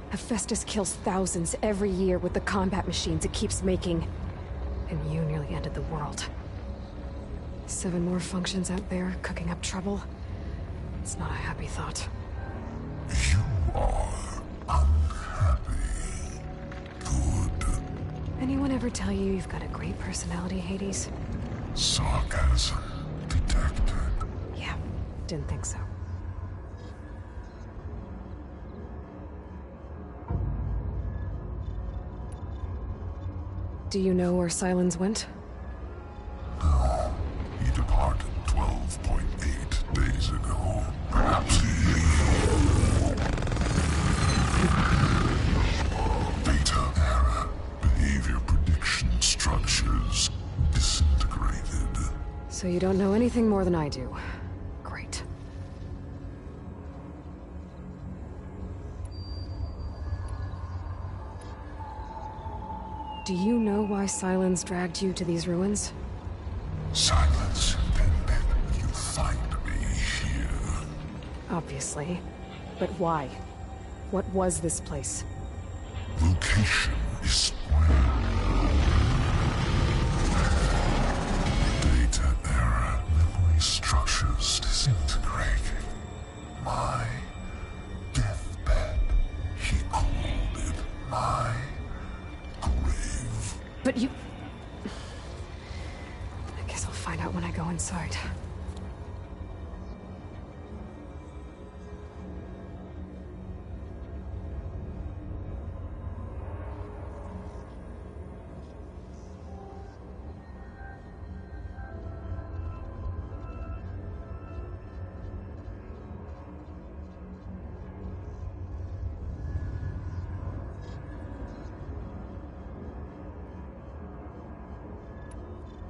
Hephaestus kills thousands every year with the combat machines it keeps making. And you nearly ended the world. 7 more functions out there, cooking up trouble. It's not a happy thought. You are unhappy. Good. Anyone ever tell you you've got a great personality, Hades? Sarcasm detected. Yeah, didn't think so. Do you know where Silence went? No. He departed 12.8 days ago. Perhaps data error, behavior prediction structures disintegrated. So you don't know anything more than I do. Great. Do you know why Silence dragged you to these ruins? Silence intended you find me here. Obviously. But why? What was this place? Location is where data error, memory structures disintegrating. My deathbed, he called it my grave. But you... I guess I'll find out when I go inside.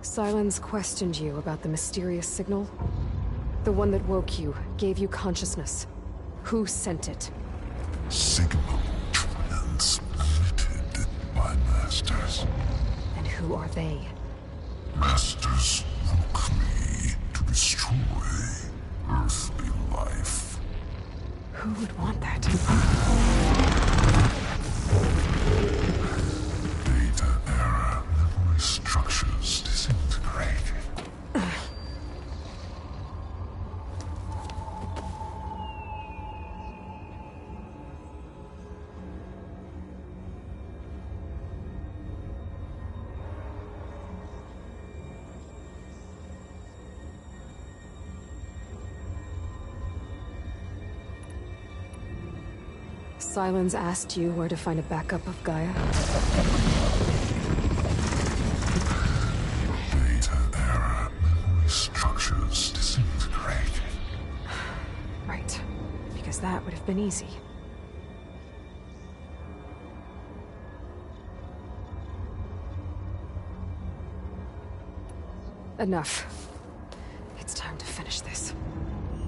Silence questioned you about the mysterious signal? The one that woke you, gave you consciousness. Who sent it? Signal transmitted by masters. And who are they? Masters woke me to destroy earthly life. Who would want that? Data error, memory structures disintegrated. Silence asked you where to find a backup of Gaia? Data error, memory structures disintegrated. Right. Because that would have been easy. Enough. It's time to finish this.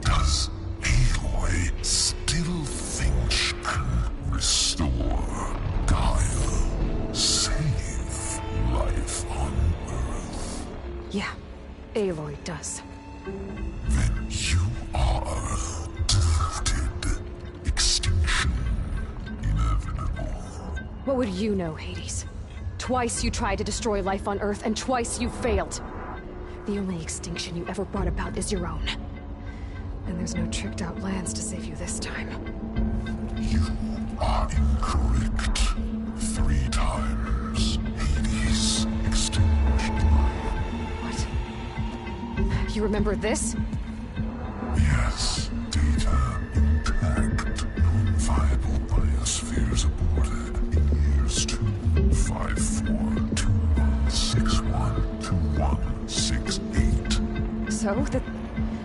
Does Aloy still think she can restore Gaia? Save life on Earth? Yeah, Aloy does. Then you are deluded. Extinction inevitable. What would you know, Hades? Twice you tried to destroy life on Earth, and twice you failed. The only extinction you ever brought about is your own. And there's no tricked-out lands to save you this time. You are incorrect. 3 times. Hades extinguished life. What? You remember this? Yes. Data intact. Non-viable biospheres aborted in years 254, 2161, 2168. So?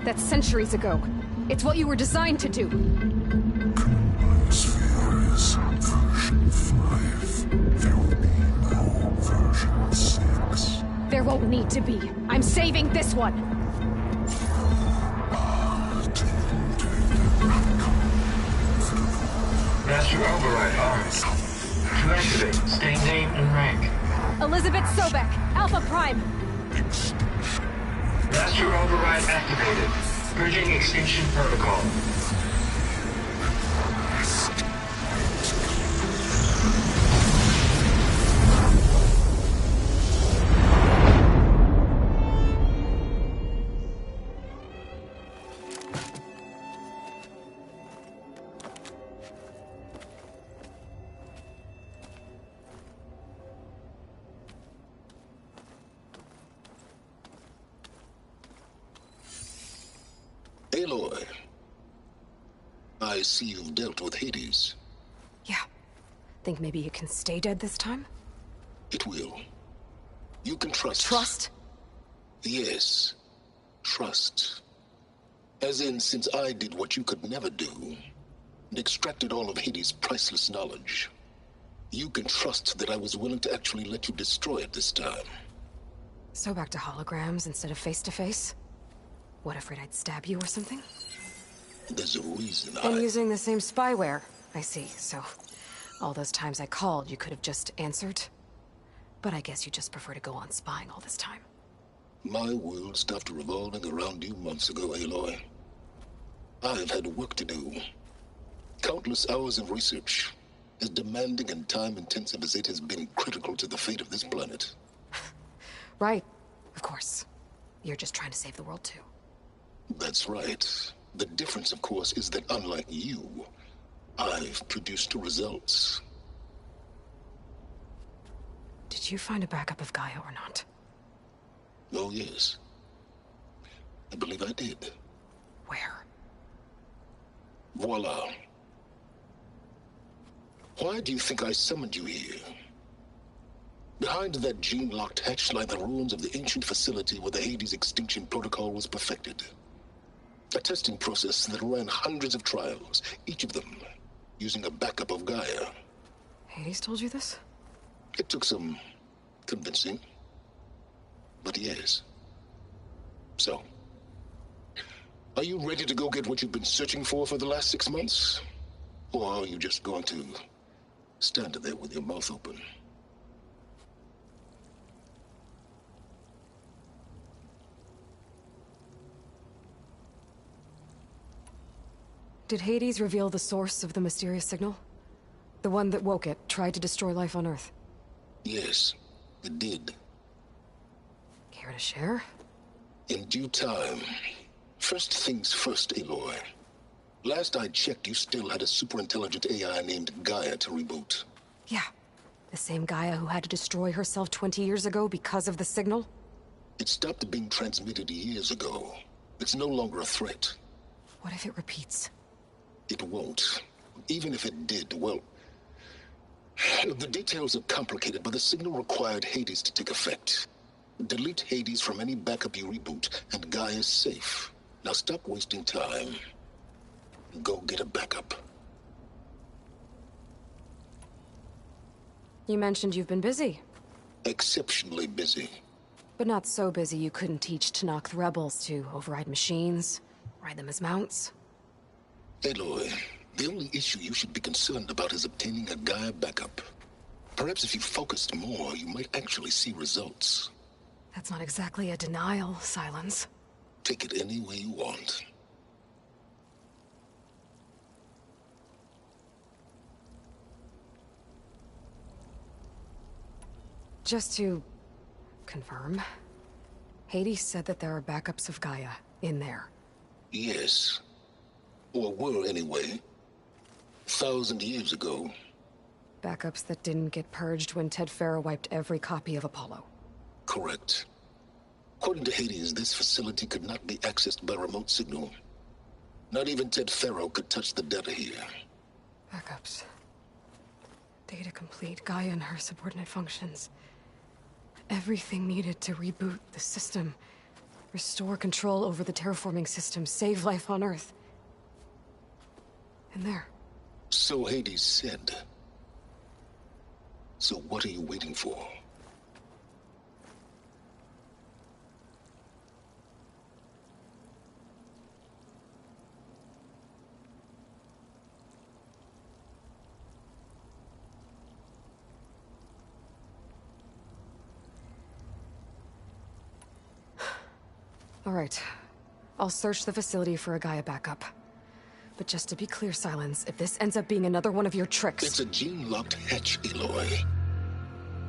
That's centuries ago. It's what you were designed to do. Current biosphere is version 5. There will be no version 6. There won't need to be. I'm saving this one. Master override arms. To activate, state name and rank. Elizabeth Sobek, Alpha Prime. Master override activated. Bridging extinction protocol. Aloy, I see you've dealt with Hades. Yeah. Think maybe you can stay dead this time? It will. You can trust. Trust? Yes. Trust. As in, since I did what you could never do, and extracted all of Hades' priceless knowledge, you can trust that I was willing to actually let you destroy it this time. So back to holograms instead of face-to-face? What, afraid I'd stab you or something? There's a reason And using the same spyware. I see, so... all those times I called, you could have just answered? But I guess you just prefer to go on spying all this time. My world stopped revolving around you months ago, Aloy. I've had work to do. Countless hours of research, as demanding and time-intensive as it has been critical to the fate of this planet. Right, of course. You're just trying to save the world, too. That's right. The difference, of course, is that unlike you, I've produced results. Did you find a backup of Gaia or not? Oh, yes. I believe I did. Where? Voila. Why do you think I summoned you here? Behind that gene-locked hatch lie the ruins of the ancient facility where the Hades extinction protocol was perfected. A testing process that ran hundreds of trials, each of them using a backup of Gaia. Hades told you this? It took some convincing, but yes. So, are you ready to go get what you've been searching for the last 6 months? Or are you just going to stand there with your mouth open? Did Hades reveal the source of the mysterious signal? The one that woke it, tried to destroy life on Earth? Yes, it did. Care to share? In due time. First things first, Aloy. Last I checked, you still had a super-intelligent AI named Gaia to reboot. Yeah. The same Gaia who had to destroy herself 20 years ago because of the signal? It stopped being transmitted years ago. It's no longer a threat. What if it repeats? It won't. Even if it did, well... the details are complicated, but the signal required Hades to take effect. Delete Hades from any backup you reboot, and Gaia's safe. Now stop wasting time. Go get a backup. You mentioned you've been busy. Exceptionally busy. But not so busy you couldn't teach Tanakh the rebels to override machines, ride them as mounts. Aloy, the only issue you should be concerned about is obtaining a Gaia backup. Perhaps if you focused more, you might actually see results. That's not exactly a denial, Silence. Take it any way you want. Just to confirm, Hades said that there are backups of Gaia in there. Yes. Or were anyway. 1,000 years ago. Backups that didn't get purged when Ted Farrow wiped every copy of Apollo. Correct. According to Hades, this facility could not be accessed by remote signal. Not even Ted Farrow could touch the data here. Backups. Data complete, Gaia and her subordinate functions. Everything needed to reboot the system. Restore control over the terraforming system, save life on Earth. And there. So Hades said. So what are you waiting for? All right. I'll search the facility for a Gaia backup. But just to be clear, Silence, if this ends up being another one of your tricks... It's a gene-locked hatch, Aloy.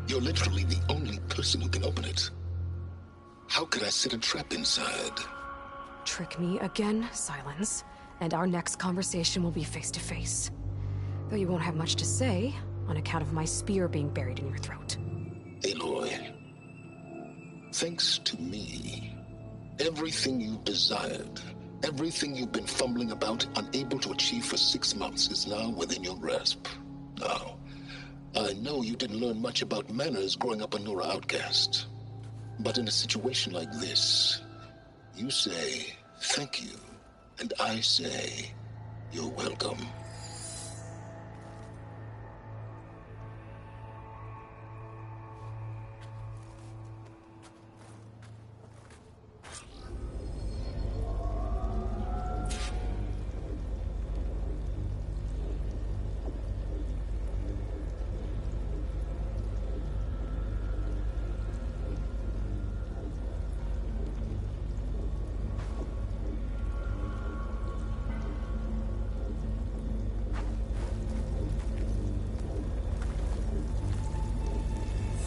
You're literally the only person who can open it. How could I set a trap inside? Trick me again, Silence, and our next conversation will be face-to-face. Though you won't have much to say, on account of my spear being buried in your throat. Aloy, thanks to me, everything you've desired, everything you've been fumbling about, unable to achieve for 6 months, is now within your grasp. Now, I know you didn't learn much about manners growing up a Nora outcast. But in a situation like this, you say, thank you, and I say, you're welcome.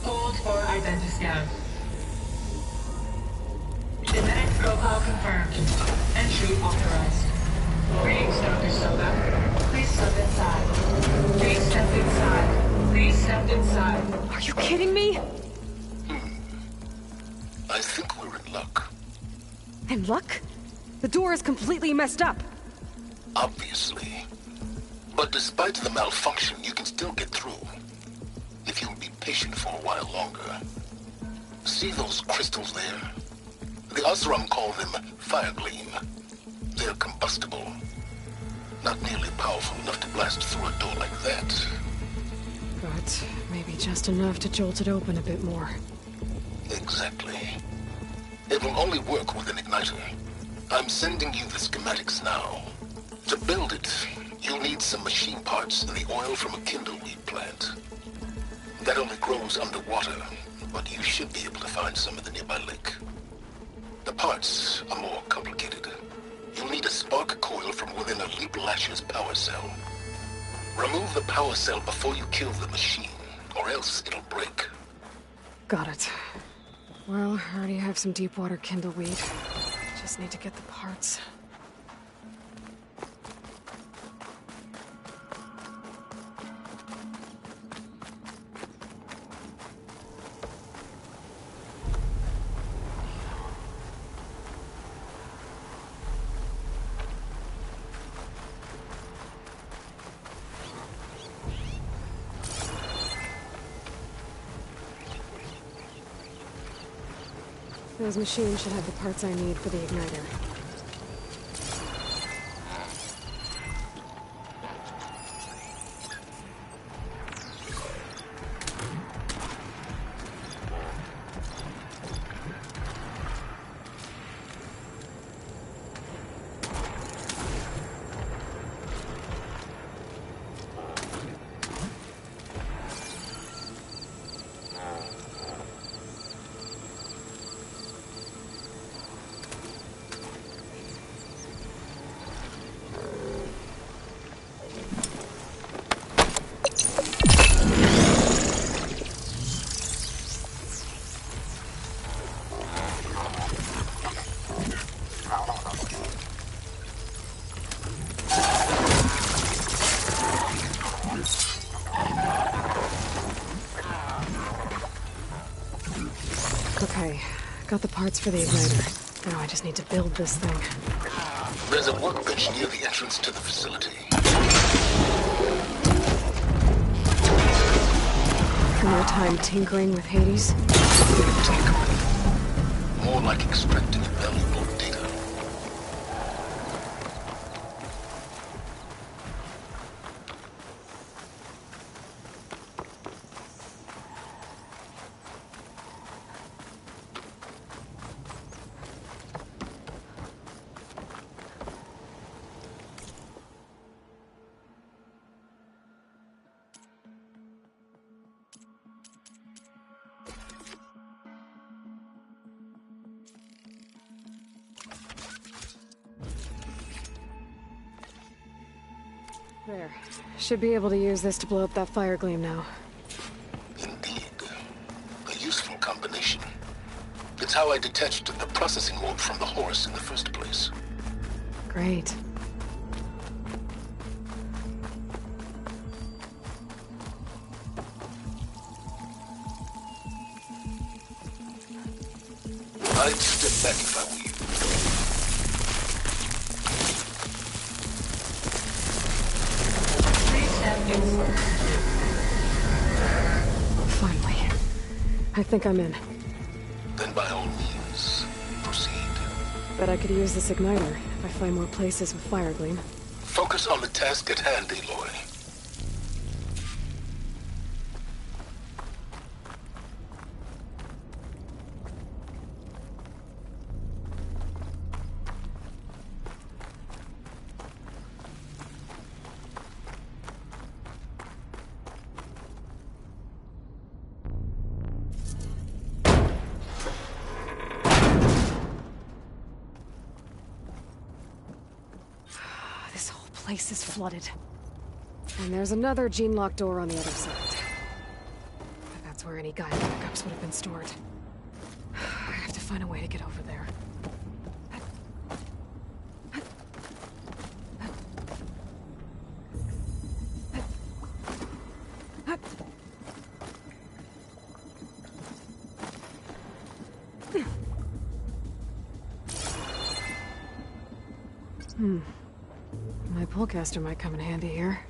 Hold for identiscan. Genetic profile confirmed. Entry authorized. Greetings, Dr. Soga. Please step inside. Please step inside. Please step inside. Are you kidding me? I think we're in luck. In luck? The door is completely messed up. Obviously. But despite the malfunction, you can still get through. If you'll be patient for a while longer. See those crystals there? The Osram call them fire gleam. They're combustible. Not nearly powerful enough to blast through a door like that. But maybe just enough to jolt it open a bit more. Exactly. It will only work with an igniter. I'm sending you the schematics now. To build it, you'll need some machine parts and the oil from a kindleweed plant. That only grows underwater, but you should be able to find some in the nearby lake. The parts are more complicated. You'll need a spark coil from within a Leap Lasher's power cell. Remove the power cell before you kill the machine, or else it'll break. Got it. Well, I already have some deep water kindleweed. Just need to get the parts. Those machines should have the parts I need for the igniter. Got the parts for the igniter. Now I just need to build this thing. There's a workbench near the entrance to the facility. From your time tinkering with Hades? Tinkering. More like extracting valuable data. There. Should be able to use this to blow up that fire gleam now. Indeed. A useful combination. It's how I detached the processing orb from the horse in the first place. Great. I'd step back if I were you. Finally. I think I'm in. Then by all means, proceed. Bet I could use this igniter if I find more places with fire gleam. Focus on the task at hand, Aloy. This whole place is flooded. And there's another gene-locked door on the other side. That's where any guide backups would have been stored. I have to find a way to get over there. My pullcaster might come in handy here.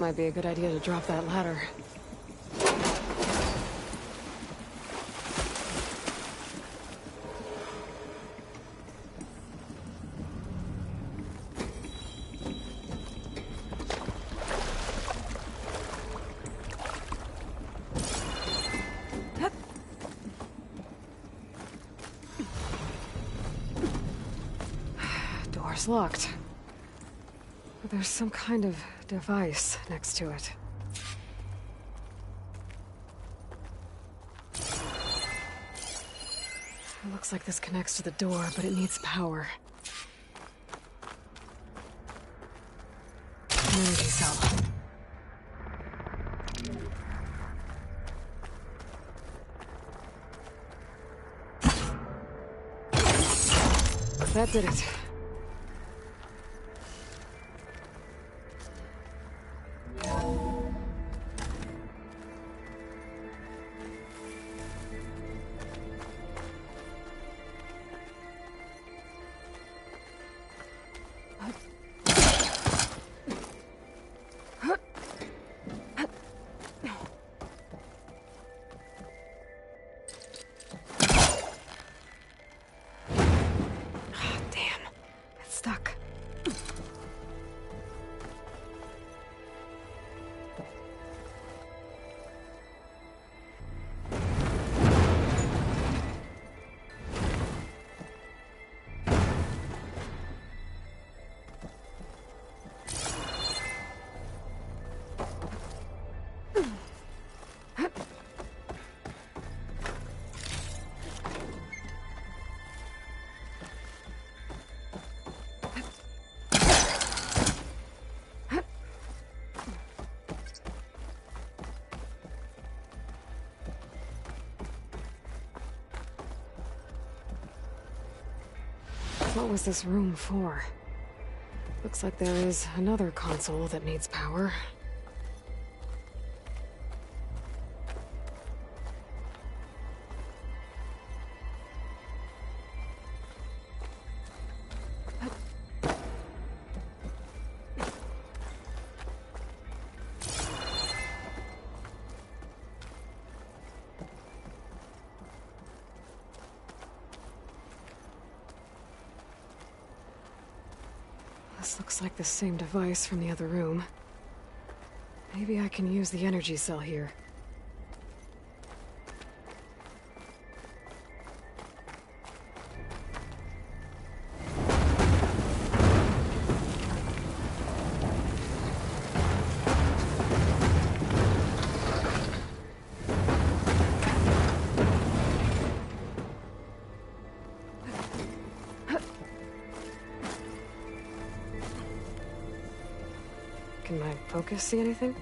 Might be a good idea to drop that ladder. Door's locked. But there's some kind of device next to it. It looks like this connects to the door, but it needs power. An energy cell. That did it. Stuck. What was this room for? Looks like there is another console that needs power. This looks like the same device from the other room. Maybe I can use the energy cell here. Can my focus see anything?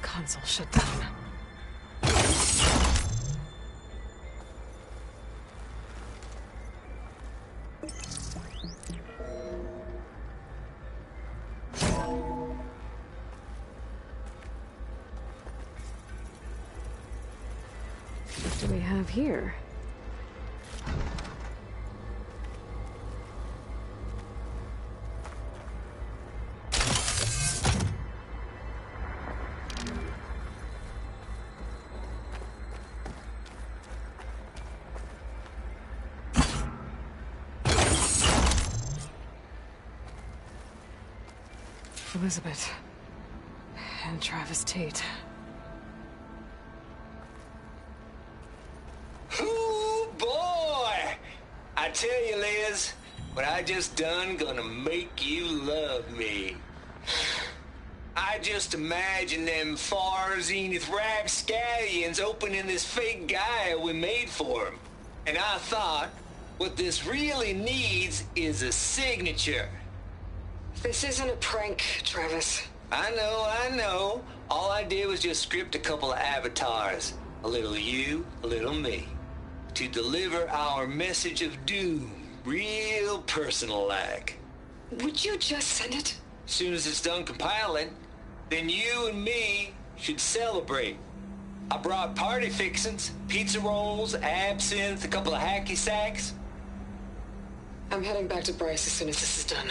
Console shut down. What do we have here? Elizabeth and Travis Tate. Ooh, boy! I tell you, Liz, what I just done gonna make you love me. I I just imagine them far zenith rapscallions opening this fake Gaia we made for him. And I thought, what this really needs is a signature. This isn't a prank, Travis. I know. All I did was just script a couple of avatars. A little you, a little me. To deliver our message of doom, real personal-like. Would you just send it? As soon as it's done compiling, then you and me should celebrate. I brought party fixings, pizza rolls, absinthe, a couple of hacky sacks. I'm heading back to Bryce as soon as this is done.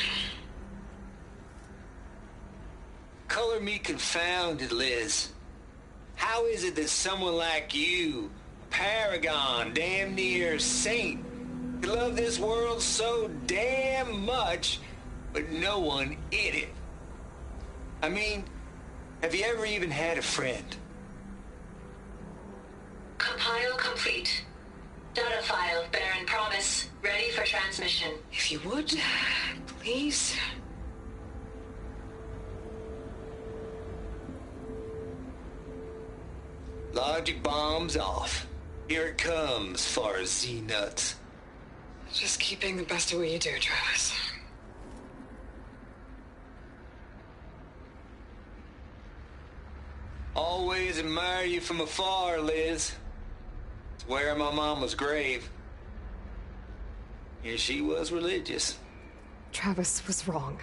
Color me confounded, Liz. How is it that someone like you, a paragon, damn near saint, could love this world so damn much, but no one in it? I mean, have you ever even had a friend? Compile complete. Data file, Baron Promise, ready for transmission. If you would, please. Logic bombs off. Here it comes, far as Z-nuts. Just keep being the best at what you do, Travis. Always admire you from afar, Liz. It's where my mama's grave. And she was religious. Travis was wrong.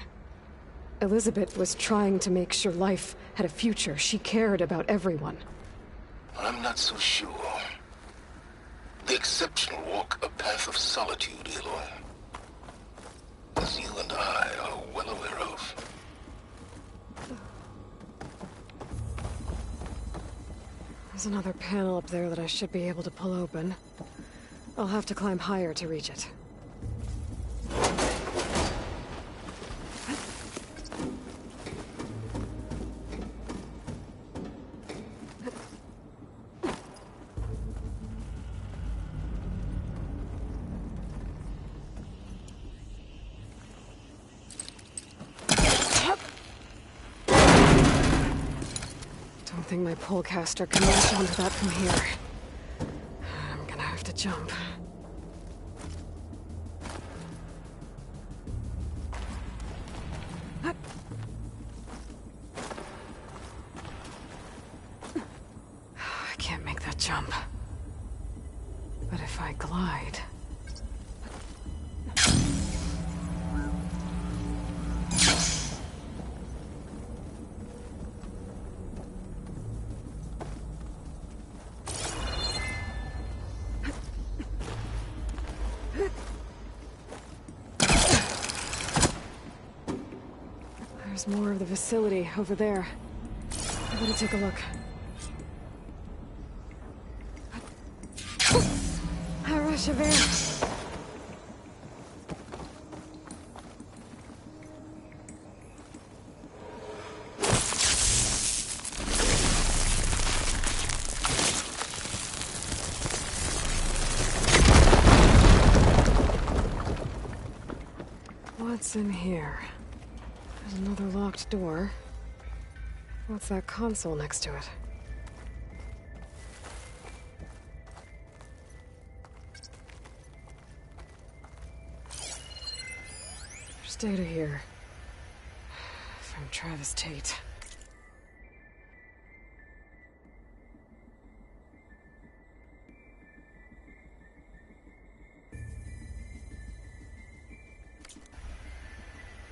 Elizabeth was trying to make sure life had a future. She cared about everyone. I'm not so sure. The exceptional walk a path of solitude, Aloy. As you and I are well aware of. There's another panel up there that I should be able to pull open. I'll have to climb higher to reach it. I think my polecaster can launch onto that from here. I'm gonna have to jump. I can't make that jump. But if I glide... There's more of the facility over there. I better take a look. A rush of air. What's in here? There's another locked door. What's that console next to it? There's data here. From Travis Tate.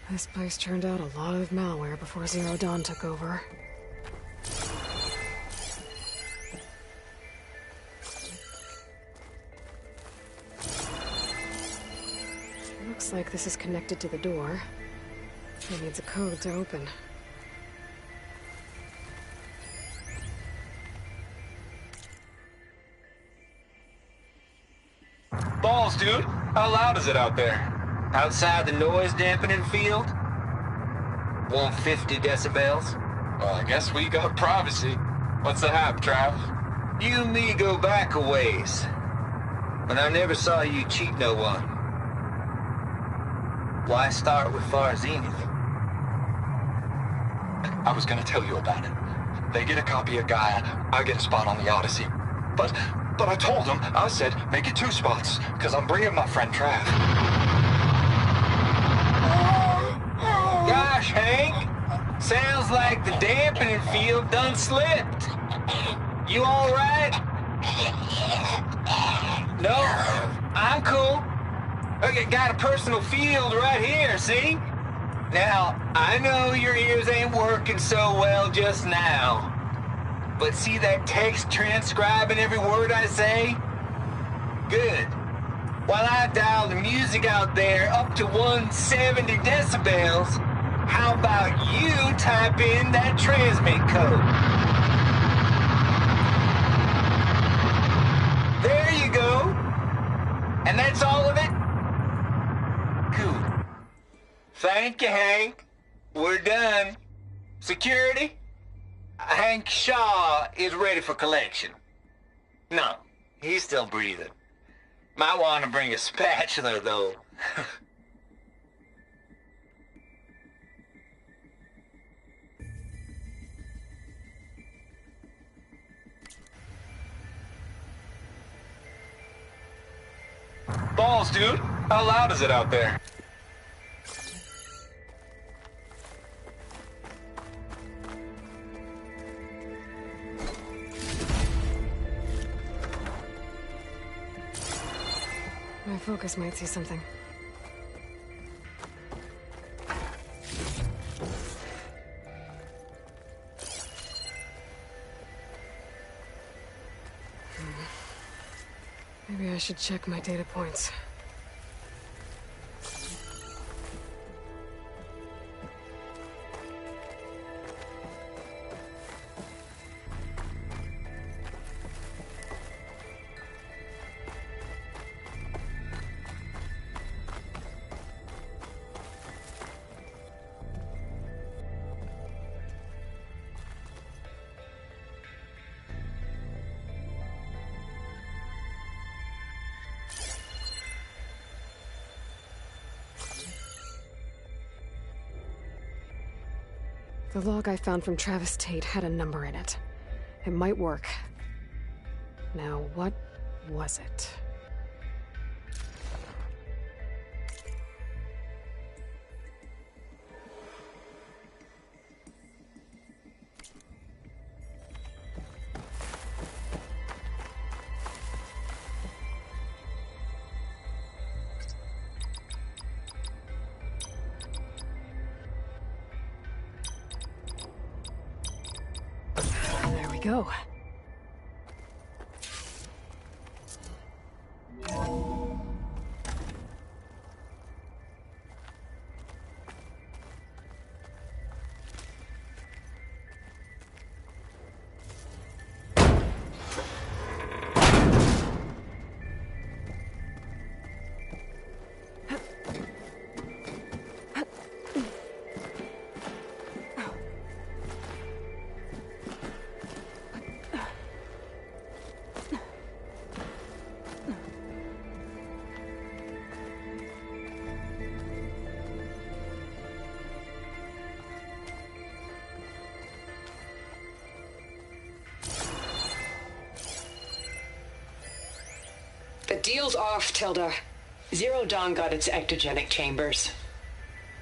This place turned out a lot of malware before Zero Dawn took over. Looks like this is connected to the door. It needs a code to open. Balls, dude. How loud is it out there? Outside the noise dampening field? 150 decibels? Well, I guess we got privacy. What's the hap, Trav? You and me go back a ways. But I never saw you cheat no one. Why start with Far Zenith? I was gonna tell you about it. They get a copy of Gaia, I get a spot on the Odyssey. But I told them, I said, make it 2 spots, because I'm bringing my friend Trav. Gosh, Hank. Sounds like the dampening field done slipped. You all right? No, I'm cool. Okay, got a personal field right here, see? Now, I know your ears ain't working so well just now. But see that text transcribing every word I say? Good. While I dial the music out there up to 170 decibels, how about you type in that transmit code? There you go. And that's all of it? Cool. Thank you, Hank. We're done. Security? Hank Shaw is ready for collection. No, he's still breathing. Might want to bring a spatula, though. Balls, dude. How loud is it out there? My focus might see something. Maybe I should check my data points. The log I found from Travis Tate had a number in it. It might work. Now, what was it? There we go. The deal's off, Tilda. Zero Dawn got its ectogenic chambers.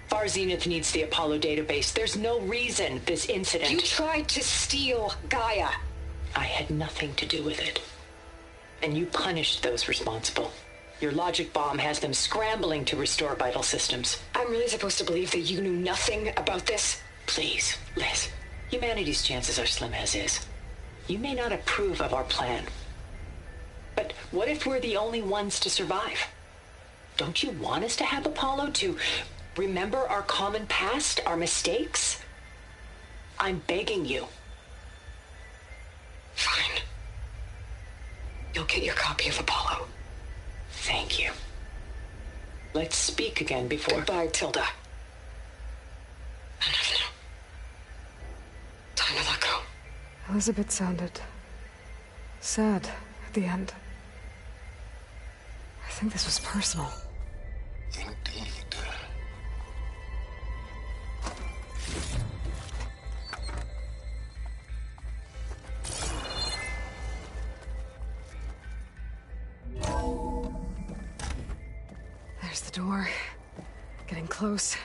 Far Zenith needs the Apollo database. There's no reason this incident... You tried to steal Gaia. I had nothing to do with it. And you punished those responsible. Your logic bomb has them scrambling to restore vital systems. I'm really supposed to believe that you knew nothing about this? Please, Liz. Humanity's chances are slim as is. You may not approve of our plan. But what if we're the only ones to survive? Don't you want us to have Apollo to remember our common past, our mistakes? I'm begging you. Fine. You'll get your copy of Apollo. Thank you. Let's speak again before... Goodbye, Tilda. Time to let go. Elizabeth sounded sad at the end. I think this was personal. Indeed. There's the door. Getting close.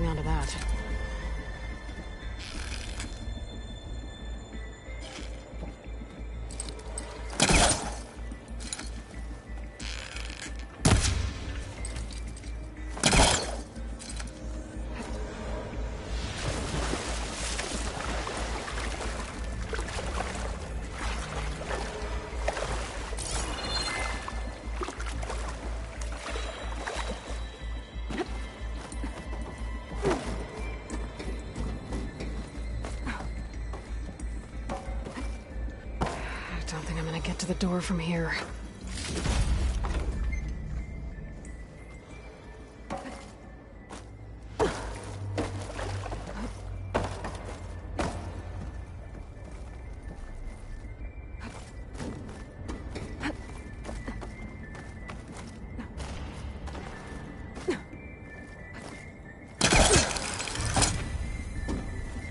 Onto that. Get to the door from here.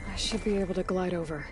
I should be able to glide over.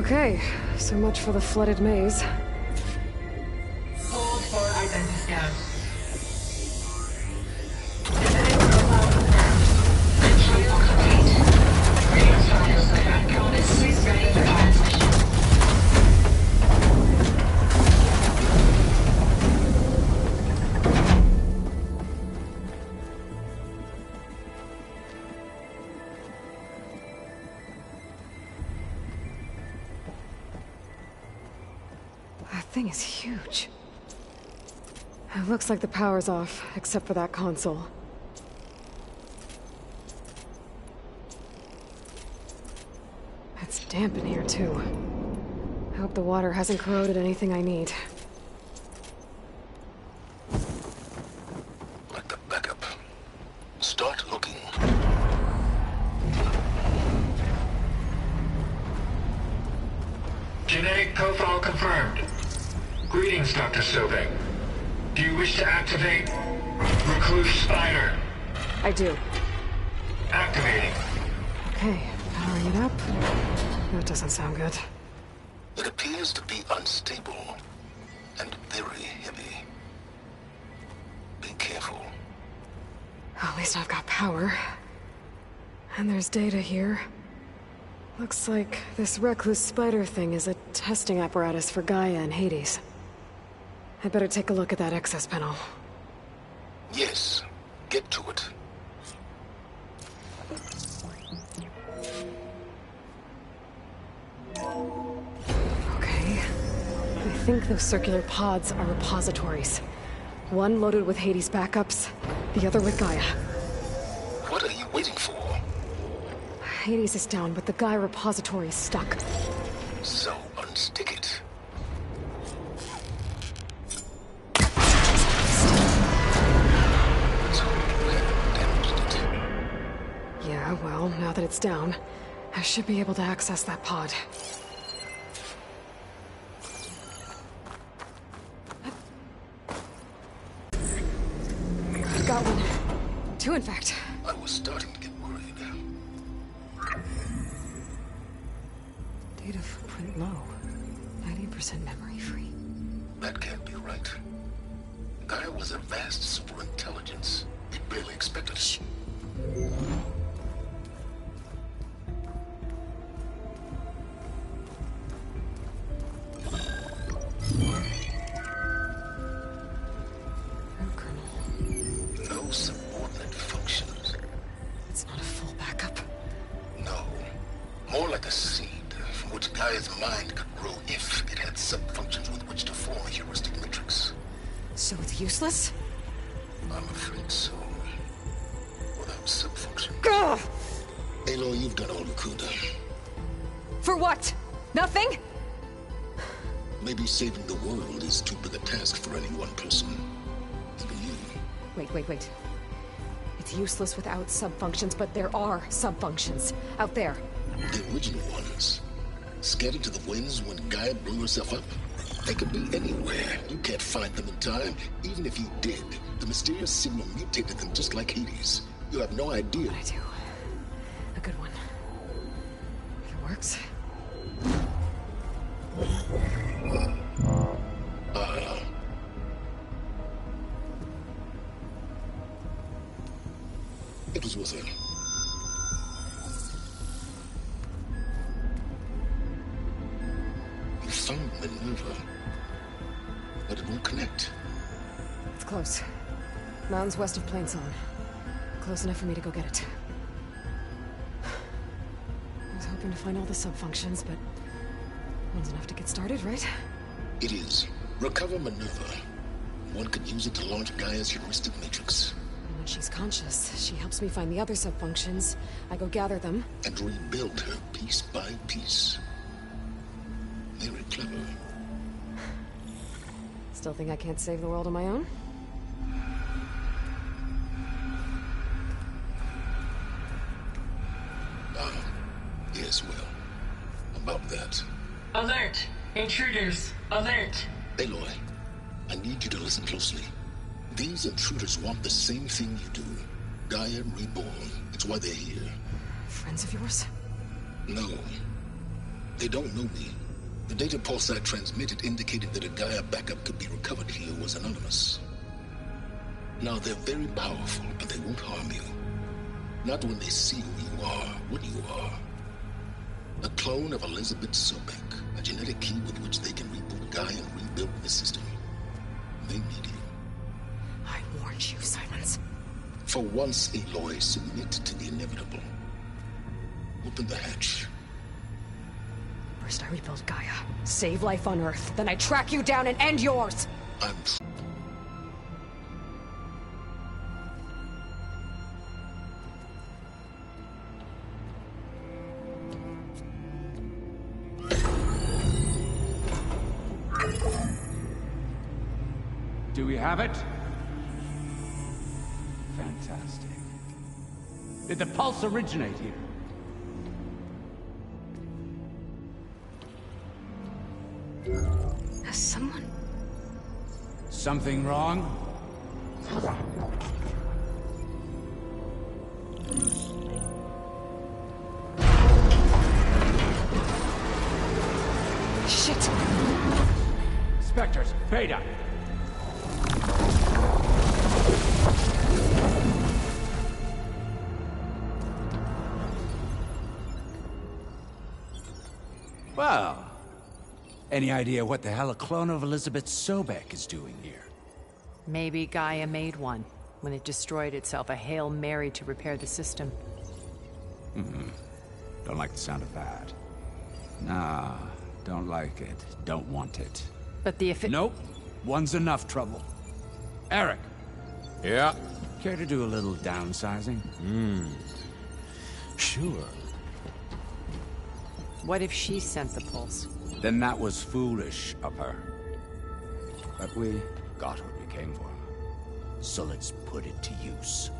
Okay, so much for the flooded maze. Hold for identity scan. That thing is huge. It looks like the power's off, except for that console. It's damp in here, too. I hope the water hasn't corroded anything I need. Like the backup. Start looking. Genetic profile confirmed. Greetings, Dr. Sobek. Do you wish to activate Recluse Spider? I do. Activating. Okay, powering it up. That doesn't sound good. It appears to be unstable and very heavy. Be careful. At least I've got power. And there's data here. Looks like this Recluse Spider thing is a testing apparatus for Gaia and Hades. I'd better take a look at that access panel. Yes, get to it. Okay. I think those circular pods are repositories. One loaded with Hades backups, the other with Gaia. What are you waiting for? Hades is down, but the Gaia repository is stuck. So unstick it. Yeah, well, now that it's down, I should be able to access that pod. Got one. Two, in fact. I was starting to get worried. Data footprint low. 90% memory free. That can't be right. Gaia was a vast superintelligence. We barely expected it. No subordinate functions. It's not a full backup. No. More like a seed from which Gaia's mind could grow if it had sub-functions with which to form a heuristic matrix. So it's useless? I'm afraid so. Without sub-function. Gah! Aloy, you've done all you could. For what? Nothing? Maybe saving the world is too big a task for any one person. Even you. Wait. It's useless without sub-functions, but there are sub-functions out there. The original ones. Scattered to the winds when Gaia blew herself up. They could be anywhere. You can't find them in time. Even if you did, the mysterious signal mutated them just like Hades. You have no idea. I do. A good one. If it works. It was worth it. You found Minerva, but it won't connect. It's close. Mountains west of Plainsong. Close enough for me to go get it. I was hoping to find all the sub-functions, but one's enough to get started, right? It is. Recover Minerva. One could use it to launch Gaia's heuristic matrix. And when she's conscious, she helps me find the other sub-functions. I go gather them. And rebuild her piece by piece. Very clever. Still think I can't save the world on my own? Yes, well, about that. Alert! Intruders! Alert! Aloy, I need you to listen closely. These intruders want the same thing you do. Gaia reborn. It's why they're here. Friends of yours? No. They don't know me. The data pulse I transmitted indicated that a Gaia backup could be recovered here was anonymous. Now, they're very powerful, but they won't harm you. Not when they see who you are, what you are. A clone of Elizabeth Sobek, a genetic key with which they can reboot Gaia and rebuild the system. They need you. I warned you, Simons. For once, Aloy, submit to the inevitable. Open the hatch. First I rebuild Gaia, save life on Earth, then I track you down and end yours! Do we have it? Fantastic. Did the pulse originate here? Has someone... Something wrong? Shit! Spectres, Beta! Well, any idea what the hell a clone of Elizabeth Sobek is doing here? Maybe Gaia made one when it destroyed itself, a Hail Mary to repair the system. Don't like the sound of that. Nah, don't like it. Don't want it. But the Nope. One's enough trouble. Eric. Yeah? Care to do a little downsizing? Sure. What if she sent the pulse? Then that was foolish of her. But we got what we came for. So let's put it to use.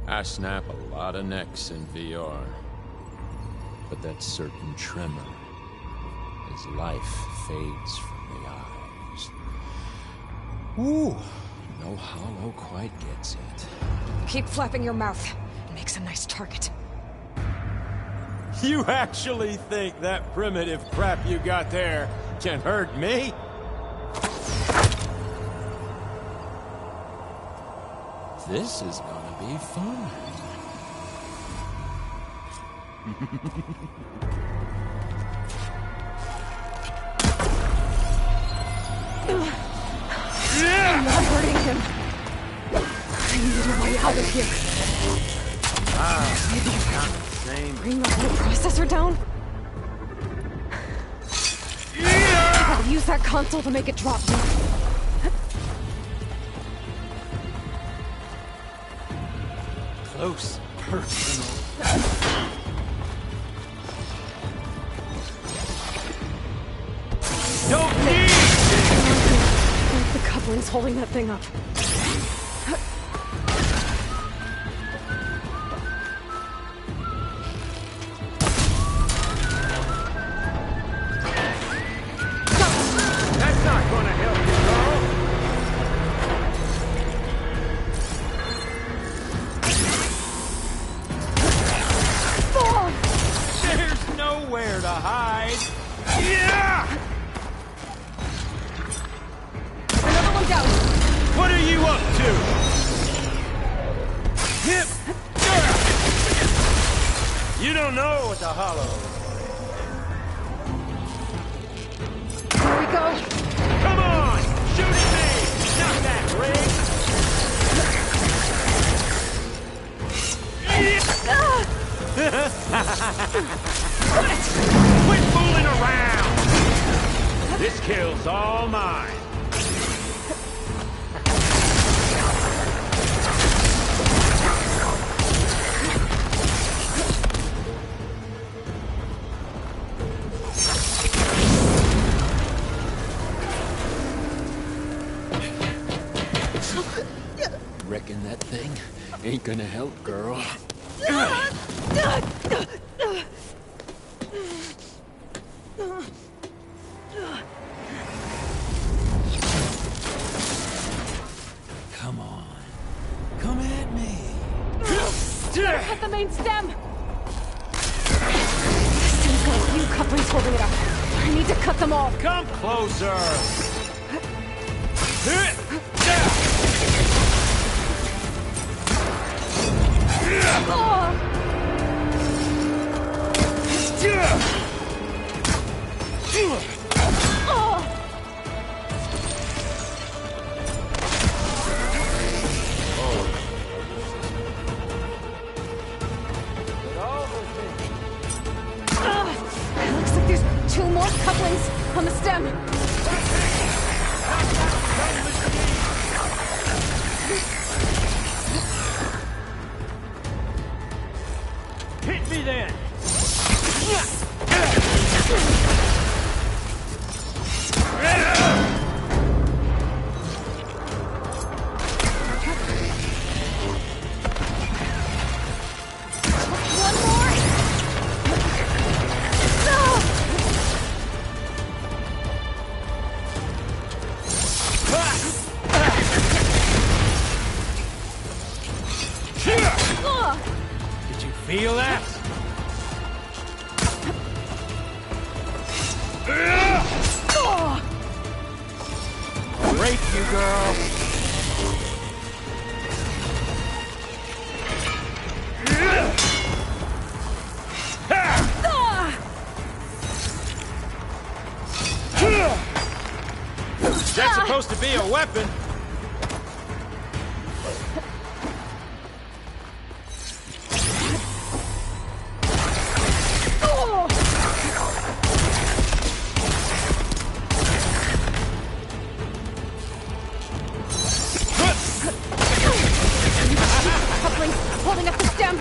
I snap a lot of necks in VR. But that certain tremor as life fades from the eyes. Ooh, no hollow quite gets it. Keep flapping your mouth. It makes a nice target. You actually think that primitive crap you got there can hurt me? This is gonna be fun. I'm not hurting him. I need a way out of here. Maybe if I can bring the whole processor down? I'll use that console to make it drop deep. Close personal. Don't need! The coupling's holding that thing up. That's not gonna help you, Fall! There's nowhere to hide. Yeah! Another one down. What are you up to? Hip! You don't know what the hollow. Here we go. Come on! Shoot at me! Not that rig! Quit fooling around! This kill's all mine. Reckon that thing ain't gonna help, girl. Come on. cut the main stem! This stem's got a few couplings holding it up. I need to cut them all. Come closer! Looks like there's 2 more couplings on the stem. Hit me then! Did you feel that? Break you, girl! That's supposed to be a weapon! Couplings holding up the stem.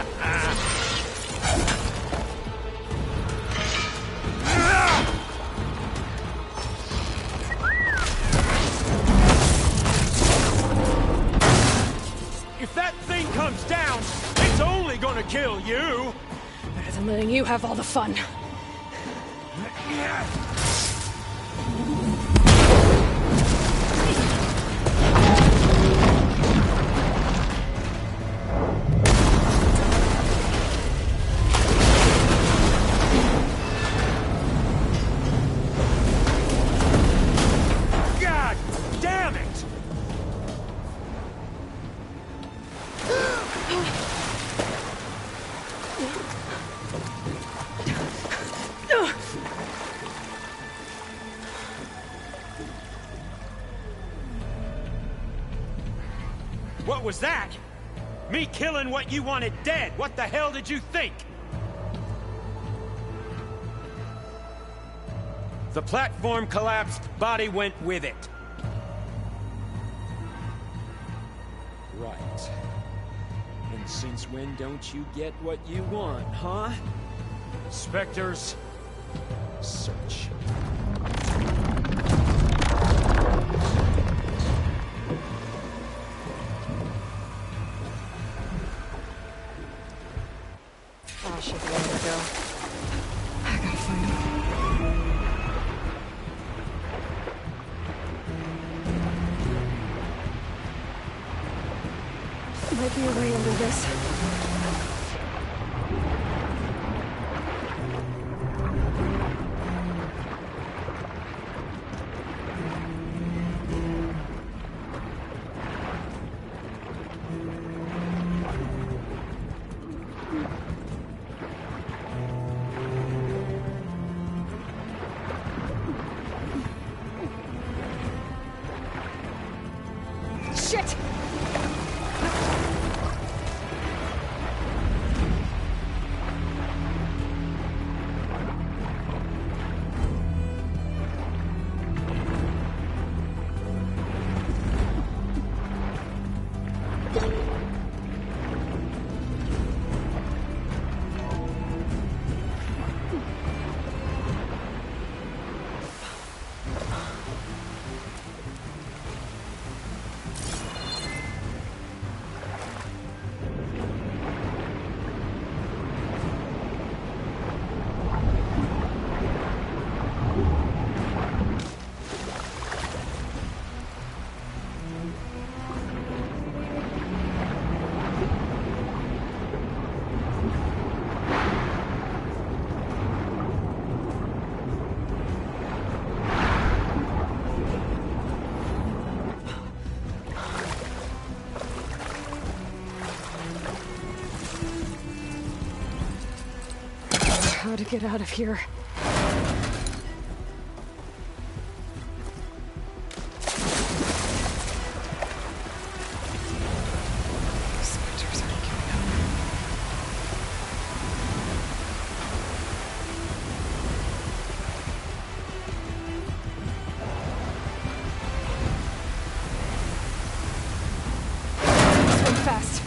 If that thing comes down, it's only gonna kill you! Better than letting you have all the fun. God damn it! What was that? Me killing what you wanted dead. What the hell did you think? The platform collapsed, body went with it. Right. And since when don't you get what you want, huh? Spectres, search. Oh, shit, where did it go? I gotta find him. Might be a way under this. Shit! how to get out of here. Spectres aren't giving up. Swim fast.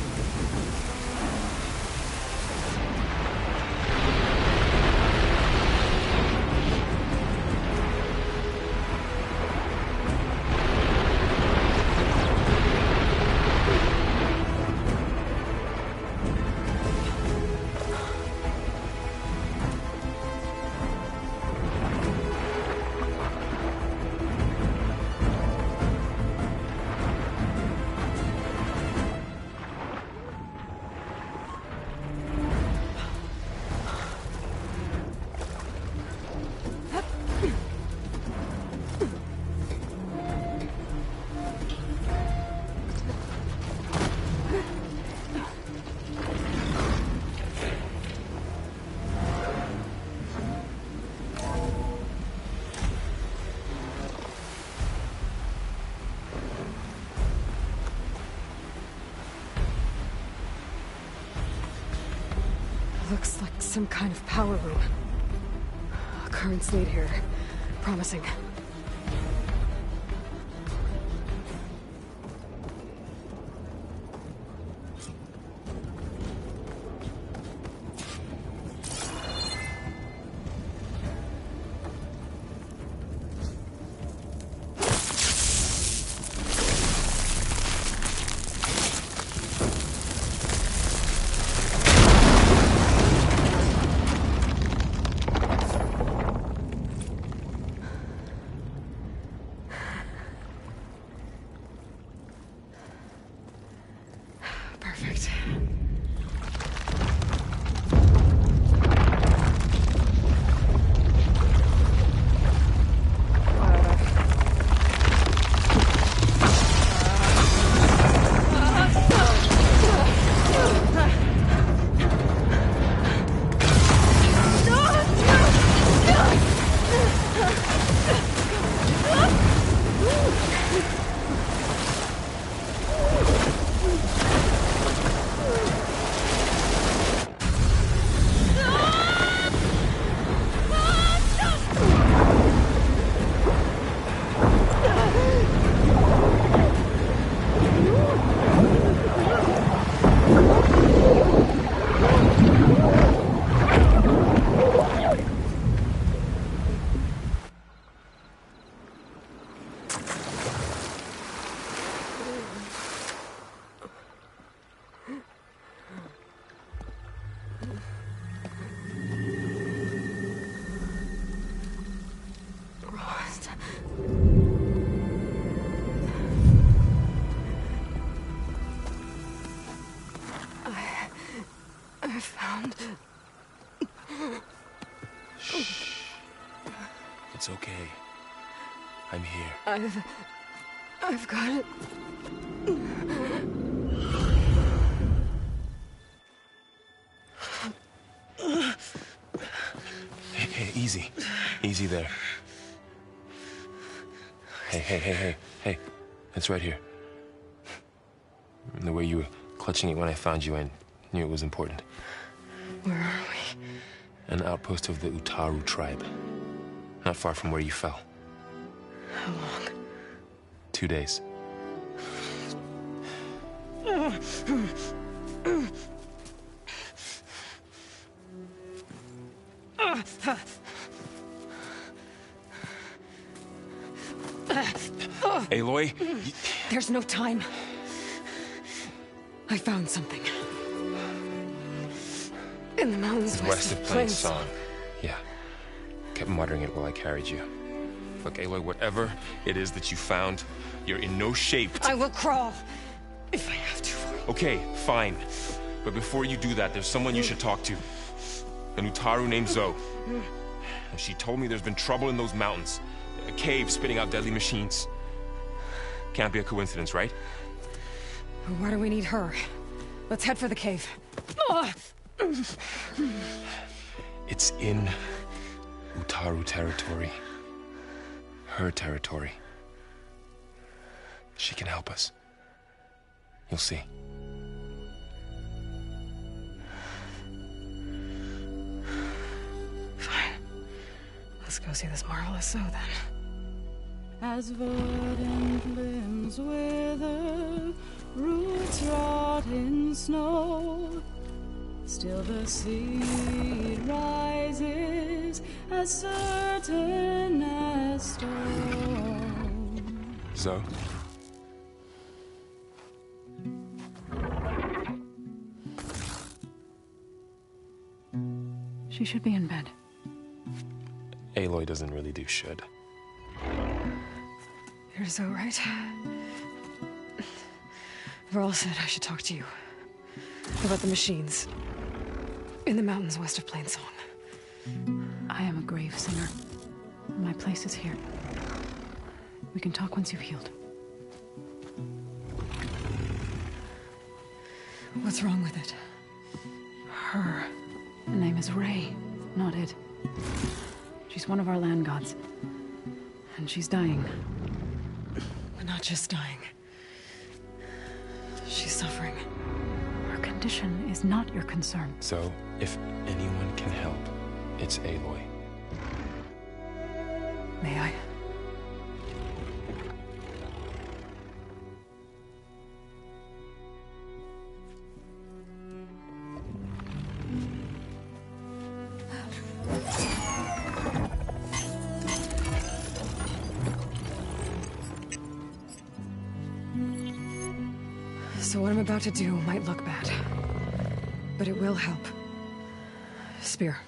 Looks like some kind of power room. Currents lead here. Promising. Perfect. I found... Shh. It's okay. I'm here. I've got it. Hey, easy. Easy there. Hey. It's right here. The way you were clutching it when I found you, I knew it was important. Where are we? An outpost of the Utaru tribe. Not far from where you fell. How long? 2 days. Aloy? There's no time. I found something. In the mountains west of Plain Song. Yeah. Kept muttering it while I carried you. Look, Aloy, whatever it is that you found, you're in no shape. I will crawl. If I have to. Okay, fine. But before you do that, there's someone you should talk to. An Utaru named Zoe. And she told me there's been trouble in those mountains. A cave spitting out deadly machines. Can't be a coincidence, right? Why do we need her? Let's head for the cave. It's in Utaru territory. Her territory. She can help us. You'll see. Fine. Let's go see this marvelous Zoe then. As verdant limbs wither, roots rot in snow, still the seed rises as certain as stone. Zoe? She should be in bed. Aloy doesn't really do should. You're so right. Varl said I should talk to you about the machines in the mountains west of Plainsong. I am a grave singer. My place is here. We can talk once you've healed. What's wrong with it? Her name is Ray, not it. She's one of our land gods. And she's dying. But not just dying. She's suffering. Her condition is not your concern. So, if anyone can help, it's Aloy. May I? So what I'm about to do might look bad, but it will help. Spear.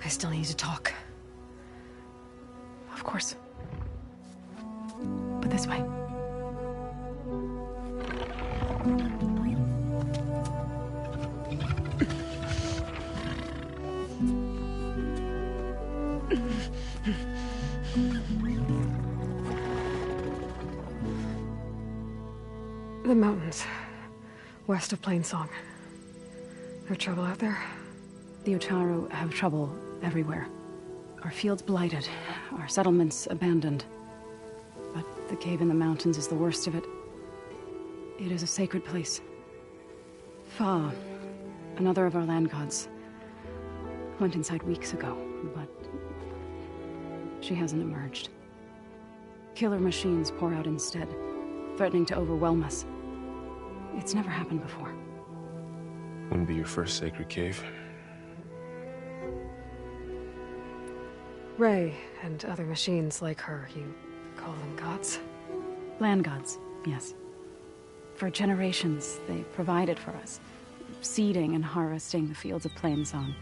I still need to talk. Of course. But this way. The mountains, west of Plainsong. There trouble out there? The Utaru have trouble everywhere. Our fields blighted, our settlements abandoned. But the cave in the mountains is the worst of it. It is a sacred place. Fa, another of our land gods, went inside weeks ago, but she hasn't emerged. Killer machines pour out instead, threatening to overwhelm us. It's never happened before. Wouldn't be your first sacred cave. Ray and other machines like her, you call them gods? Land gods, yes. For generations, they provided for us, seeding and harvesting the fields of Plainsong.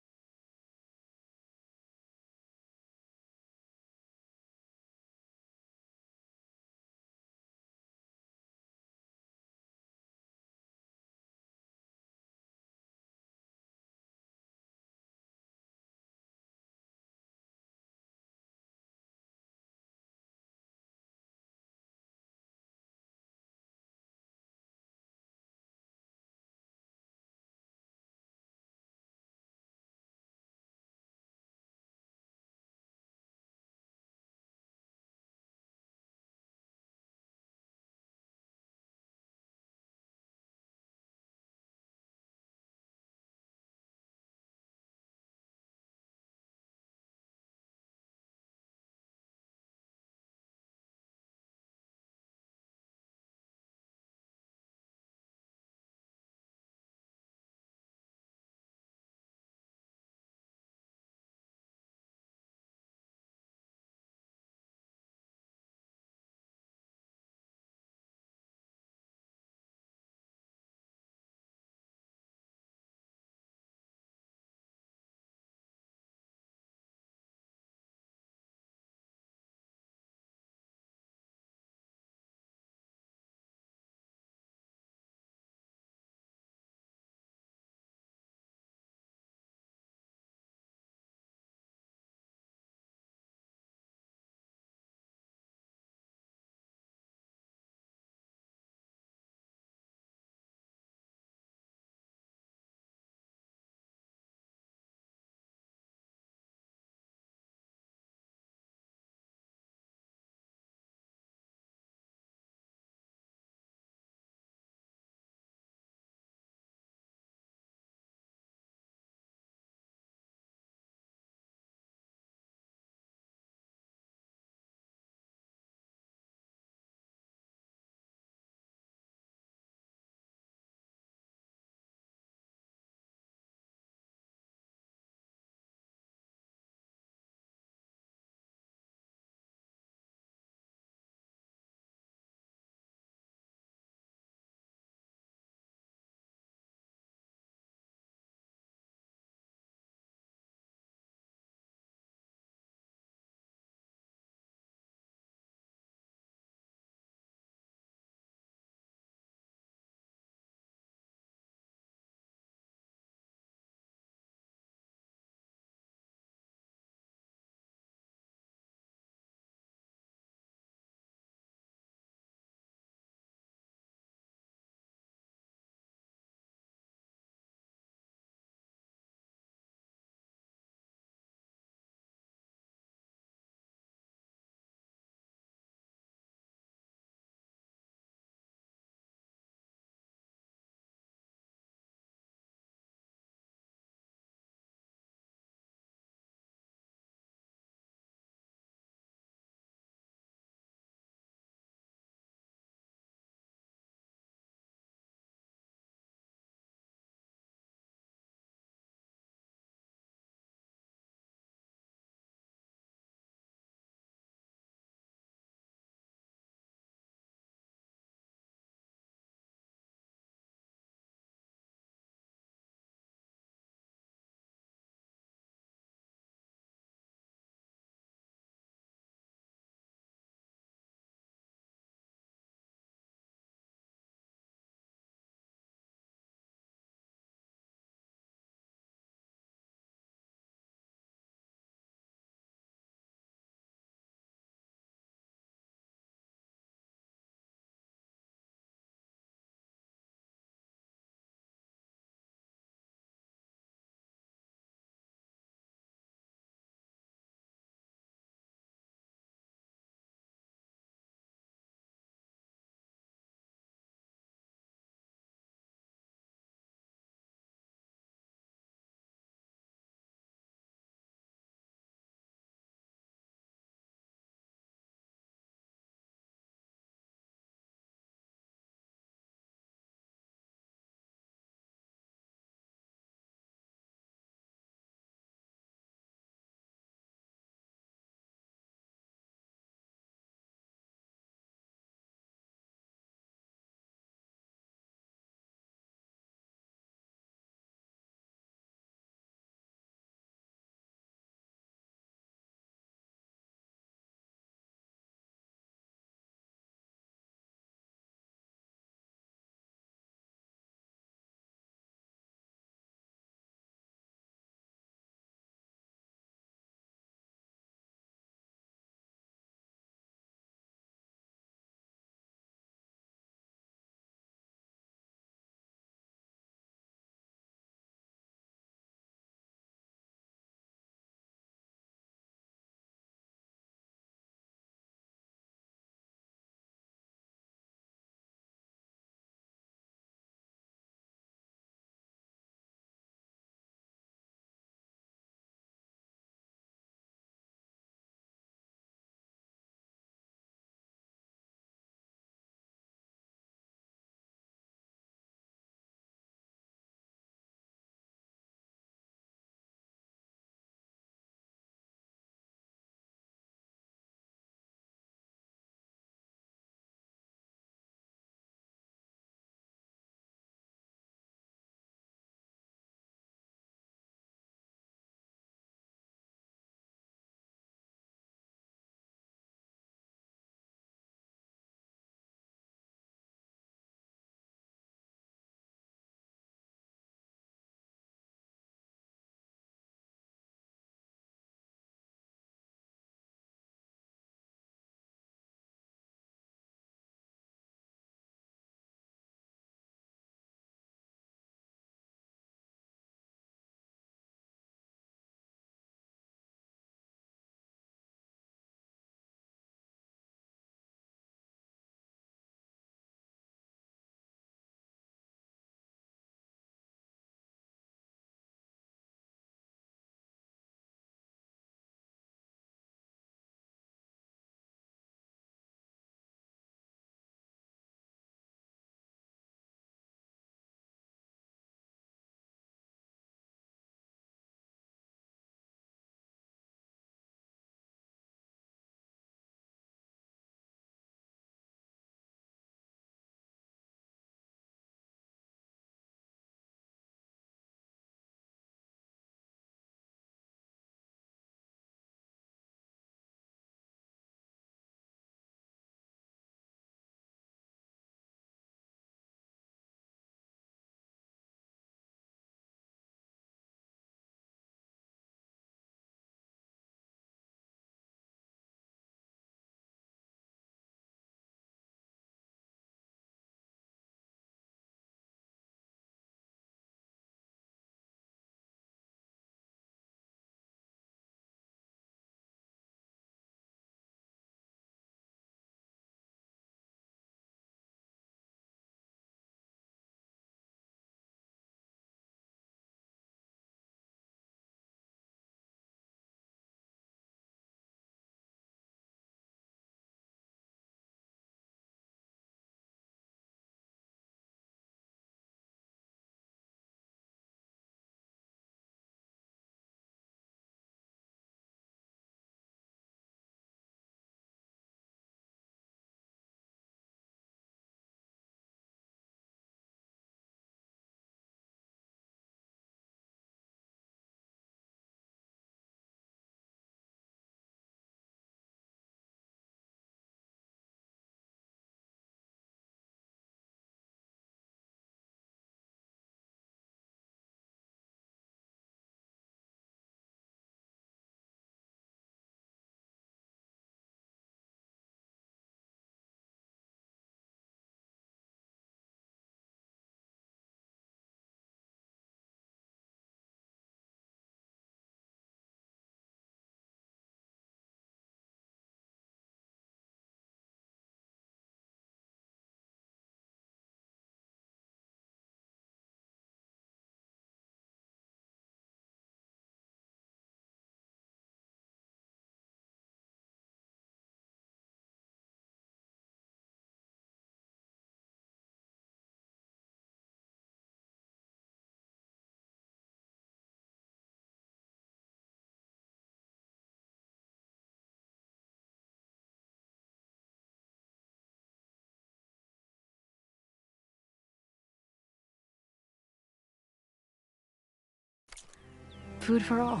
Food for all.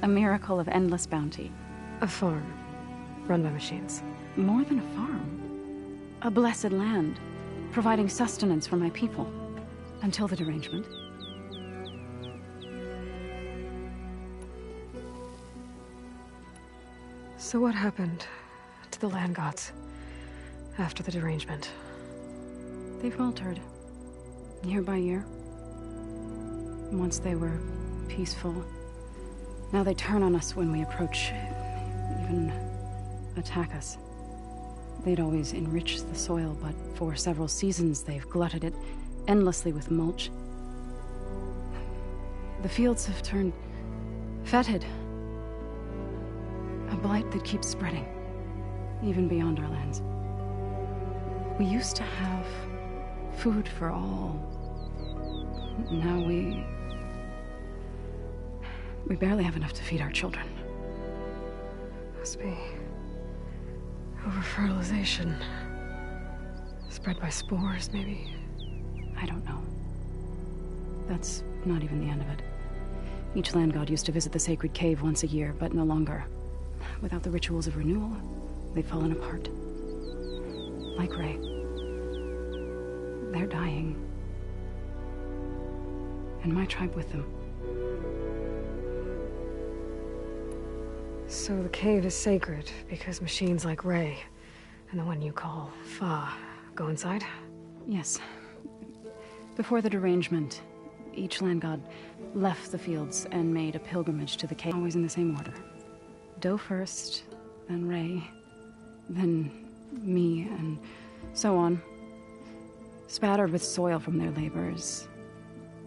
A miracle of endless bounty. A farm, run by machines. More than a farm. A blessed land, providing sustenance for my people. Until the derangement. So what happened to the land gods after the derangement? They faltered, year by year. Once they were peaceful. Now they turn on us when we approach, even attack us. They'd always enriched the soil, but for several seasons they've glutted it endlessly with mulch. The fields have turned fetid. A blight that keeps spreading, even beyond our lands. We used to have food for all. Now we barely have enough to feed our children. Must be over-fertilization. Spread by spores, maybe? I don't know. That's not even the end of it. Each land god used to visit the sacred cave once a year, but no longer. Without the rituals of renewal, they've fallen apart. Like Ray. They're dying. And my tribe with them. So the cave is sacred because machines like Ray and the one you call Fa go inside? Yes. Before the derangement, each land god left the fields and made a pilgrimage to the cave, always in the same order. Doe first, then Ray, then me, and so on. Spattered with soil from their labors.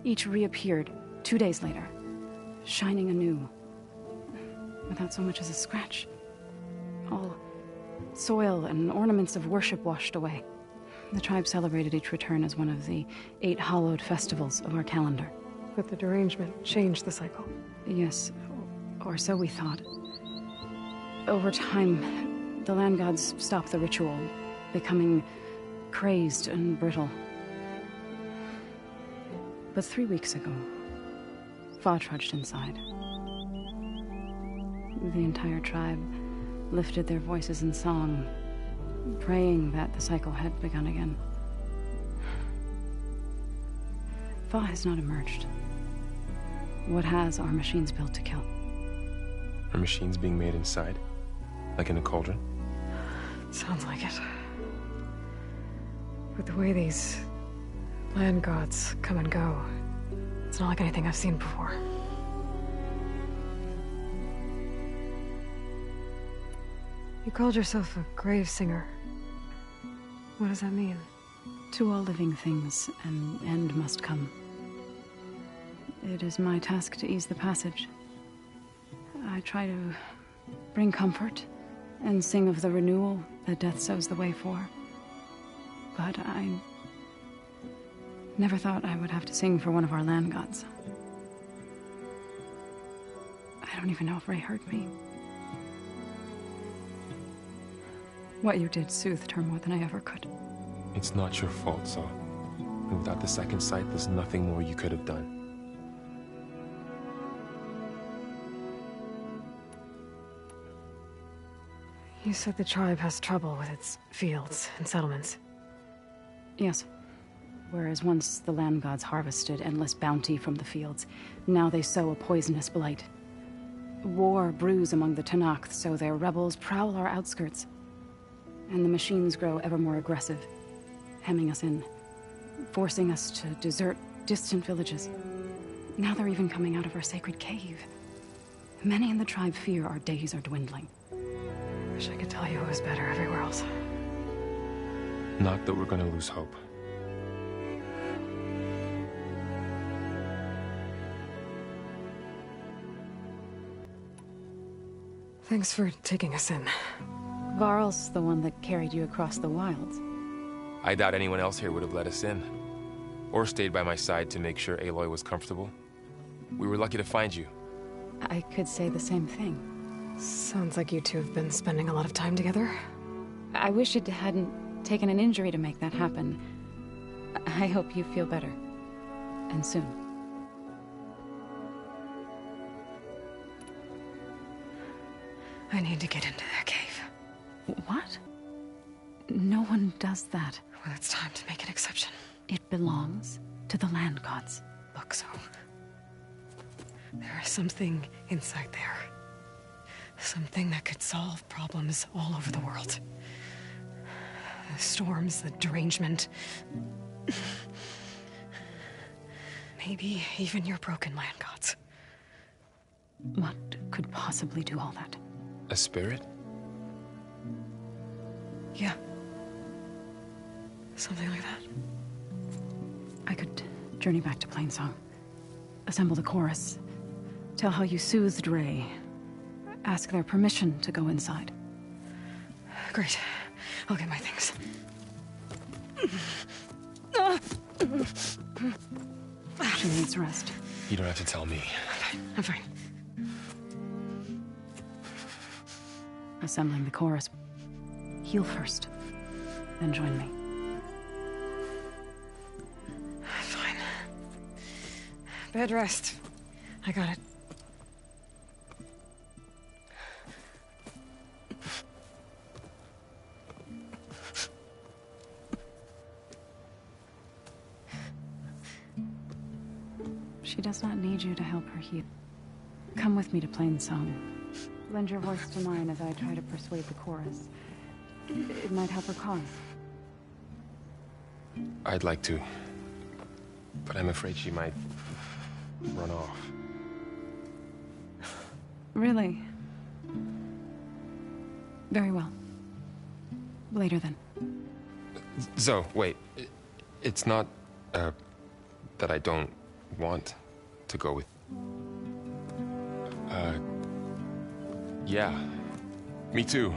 Each reappeared 2 days later, shining anew, without so much as a scratch. All soil and ornaments of worship washed away. The tribe celebrated each return as one of the 8 hallowed festivals of our calendar. But the derangement changed the cycle. Yes, or so we thought. Over time, the land gods stopped the ritual, becoming crazed and brittle. But 3 weeks ago, Fa trudged inside. The entire tribe lifted their voices in song, praying that the cycle had begun again. Fa has not emerged. What has are machines built to kill. Are machines being made inside? Like in a cauldron? Sounds like it. With the way these land gods come and go, it's not like anything I've seen before. You called yourself a grave singer. What does that mean? To all living things, an end must come. It is my task to ease the passage. I try to bring comfort and sing of the renewal that death sows the way for. But I never thought I would have to sing for one of our land gods. I don't even know if Ray heard me. What you did soothed her more than I ever could. It's not your fault, Saw. And without the second sight, there's nothing more you could have done. You said the tribe has trouble with its fields and settlements. Yes. Whereas once the land gods harvested endless bounty from the fields, now they sow a poisonous blight. War brews among the Tenakth, so their rebels prowl our outskirts. And the machines grow ever more aggressive, hemming us in, forcing us to desert distant villages. Now they're even coming out of our sacred cave. Many in the tribe fear our days are dwindling. Wish I could tell you it was better everywhere else. Not that we're gonna lose hope. Thanks for taking us in. Varl's the one that carried you across the wilds. I doubt anyone else here would have let us in. Or stayed by my side to make sure Aloy was comfortable. We were lucky to find you. I could say the same thing. Sounds like you two have been spending a lot of time together. I wish it hadn't taken an injury to make that happen. I hope you feel better. And soon. I need to get into that cave. What? No one does that. Well, it's time to make an exception. It belongs to the land gods. Look, so... there is something inside there. Something that could solve problems all over the world. The storms, the derangement. Maybe even your broken land gods. What could possibly do all that? A spirit? Yeah. Something like that. I could journey back to Plainsong. Assemble the chorus. Tell how you soothed Ray. Ask their permission to go inside. Great. I'll get my things. She needs rest. You don't have to tell me. I'm fine. Assembling the chorus. Heal first, then join me. Fine. Bed rest. I got it. She does not need you to help her heal. Come with me to Plainsong. Lend your voice to mine as I try to persuade the chorus. It might help her cause. I'd like to, but I'm afraid she might run off. Really? Very well. Later then. Zoe, wait. It's not, that I don't want to go with... yeah. Me too.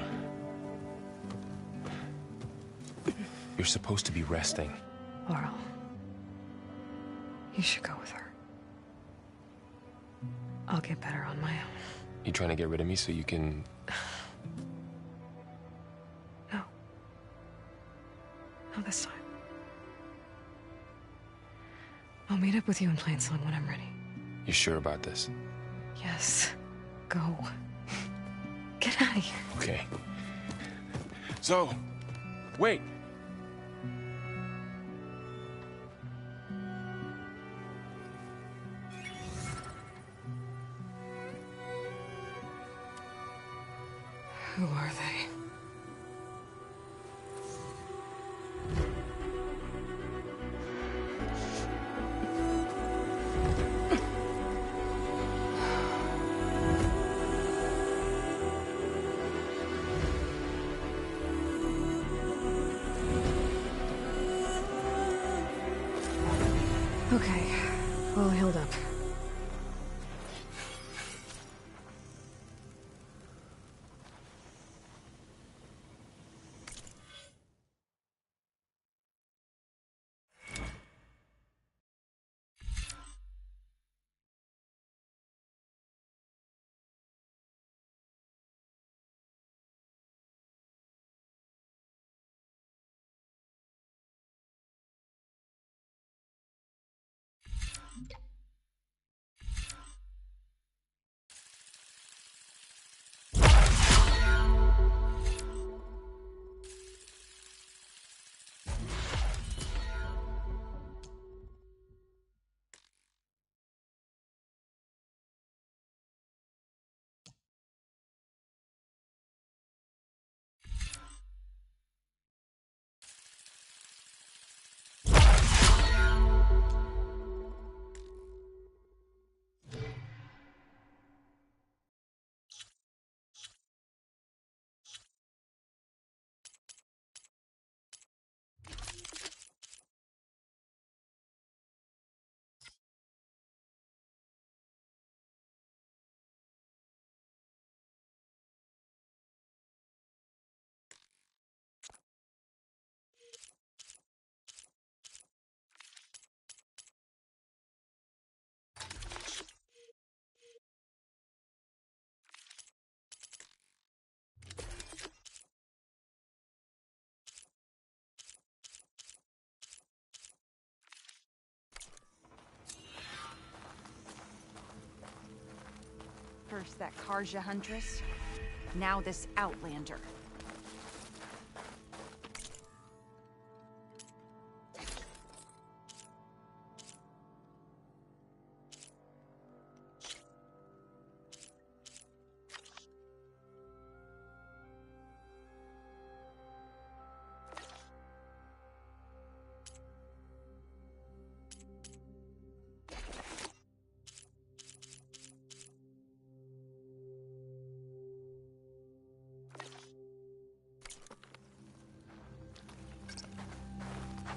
You're supposed to be resting. Laurel, you should go with her. I'll get better on my own. You trying to get rid of me so you can... No. Not this time. I'll meet up with you in Plainsong when I'm ready. You sure about this? Yes. Go. Get out of here. Okay. So, wait. Who are they? Okay, all healed up. First that Karja huntress, Now this Outlander.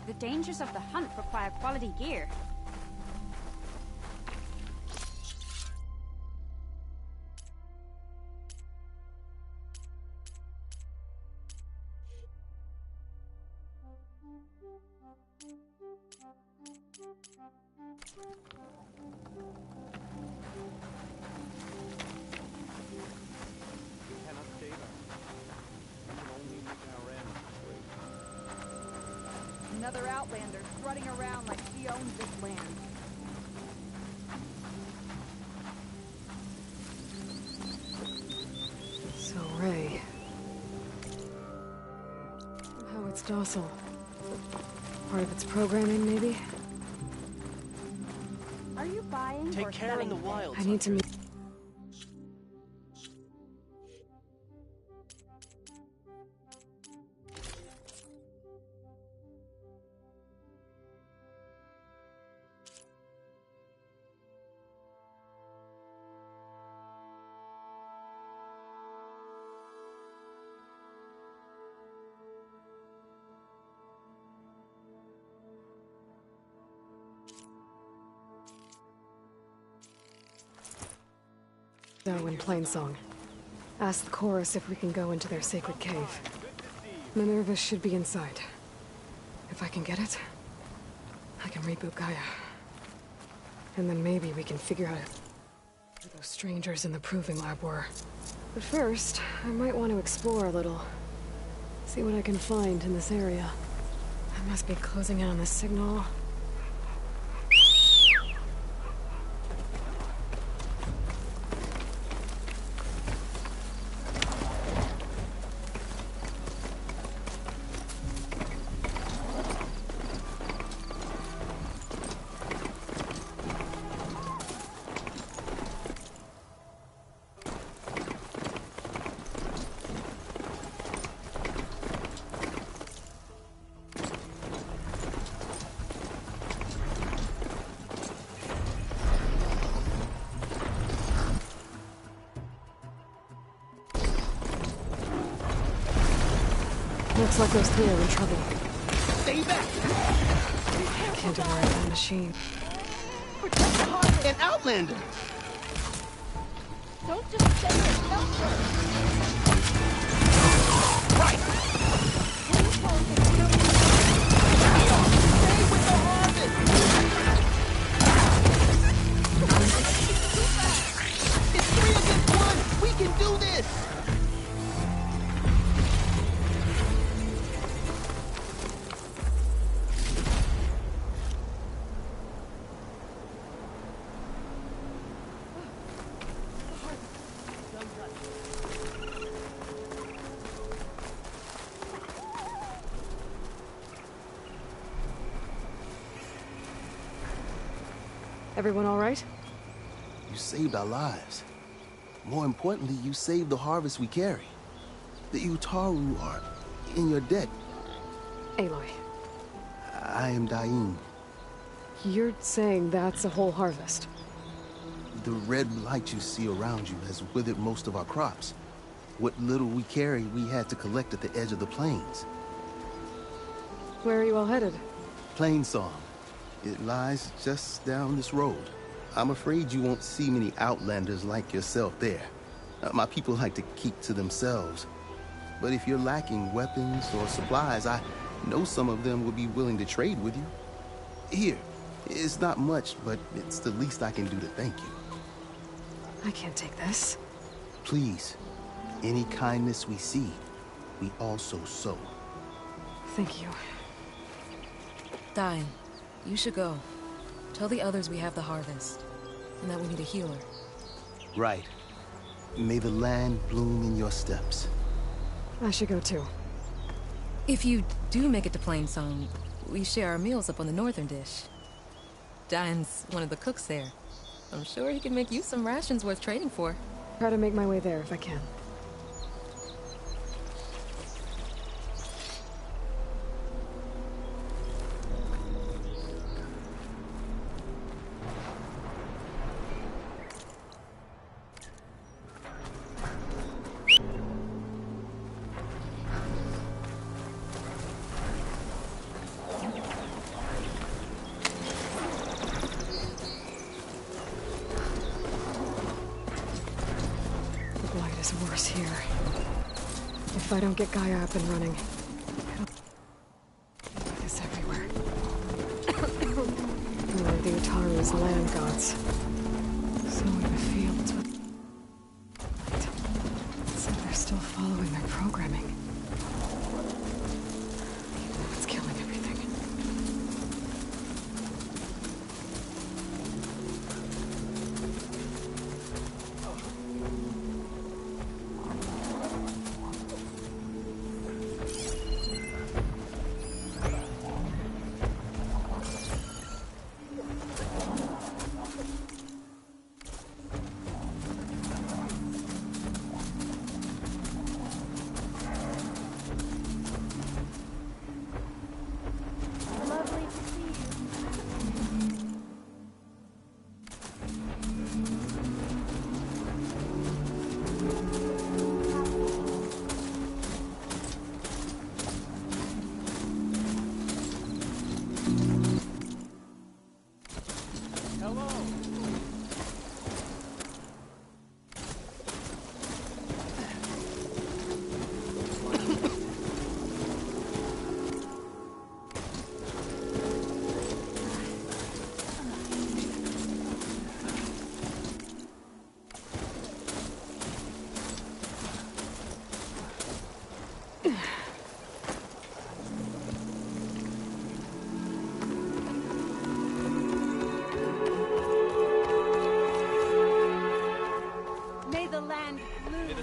The dangers of the hunt require quality gear. Another Outlander strutting around like he owns this land. So, Ray. How it's docile. Part of its programming, maybe? Are you buying Take or care selling in the wild. I need to meet... So, in Plainsong. Ask the chorus if we can go into their sacred cave. Minerva should be inside. If I can get it, I can reboot Gaia. And then maybe we can figure out who those strangers in the proving lab were. But first, I might want to explore a little. See what I can find in this area. I must be closing in on the signal. Looks like those three are in trouble. Stay back! Can't ignore that machine. An Outlander! Don't just say it, help her! Right! Stay with the harvest! It's 3 against 1! We can do this! Everyone all right? You saved our lives. More importantly, you saved the harvest we carry. The Utaru are in your debt. Aloy. I am Daim. You're saying that's a whole harvest? The red light you see around you has withered most of our crops. What little we carry, we had to collect at the edge of the plains. Where are you all headed? Plainsong. It lies just down this road. I'm afraid you won't see many Outlanders like yourself there. My people like to keep to themselves. But if you're lacking weapons or supplies, I know some of them would be willing to trade with you. Here, it's not much, but it's the least I can do to thank you. I can't take this. Please, any kindness we see, we also sow. Thank you. Daim, you should go. Tell the others we have the harvest, and that we need a healer. Right. May the land bloom in your steps. I should go too. If you do make it to Plainsong, we share our meals up on the northern dish. Diane's one of the cooks there. I'm sure he can make you some rations worth trading for. Try to make my way there if I can. Worse here. If I don't get Gaia up and running, it'll be this everywhere. Who are the Utaru's land gods? Sowing the fields with light. So they're still following their programming. It's killing everything.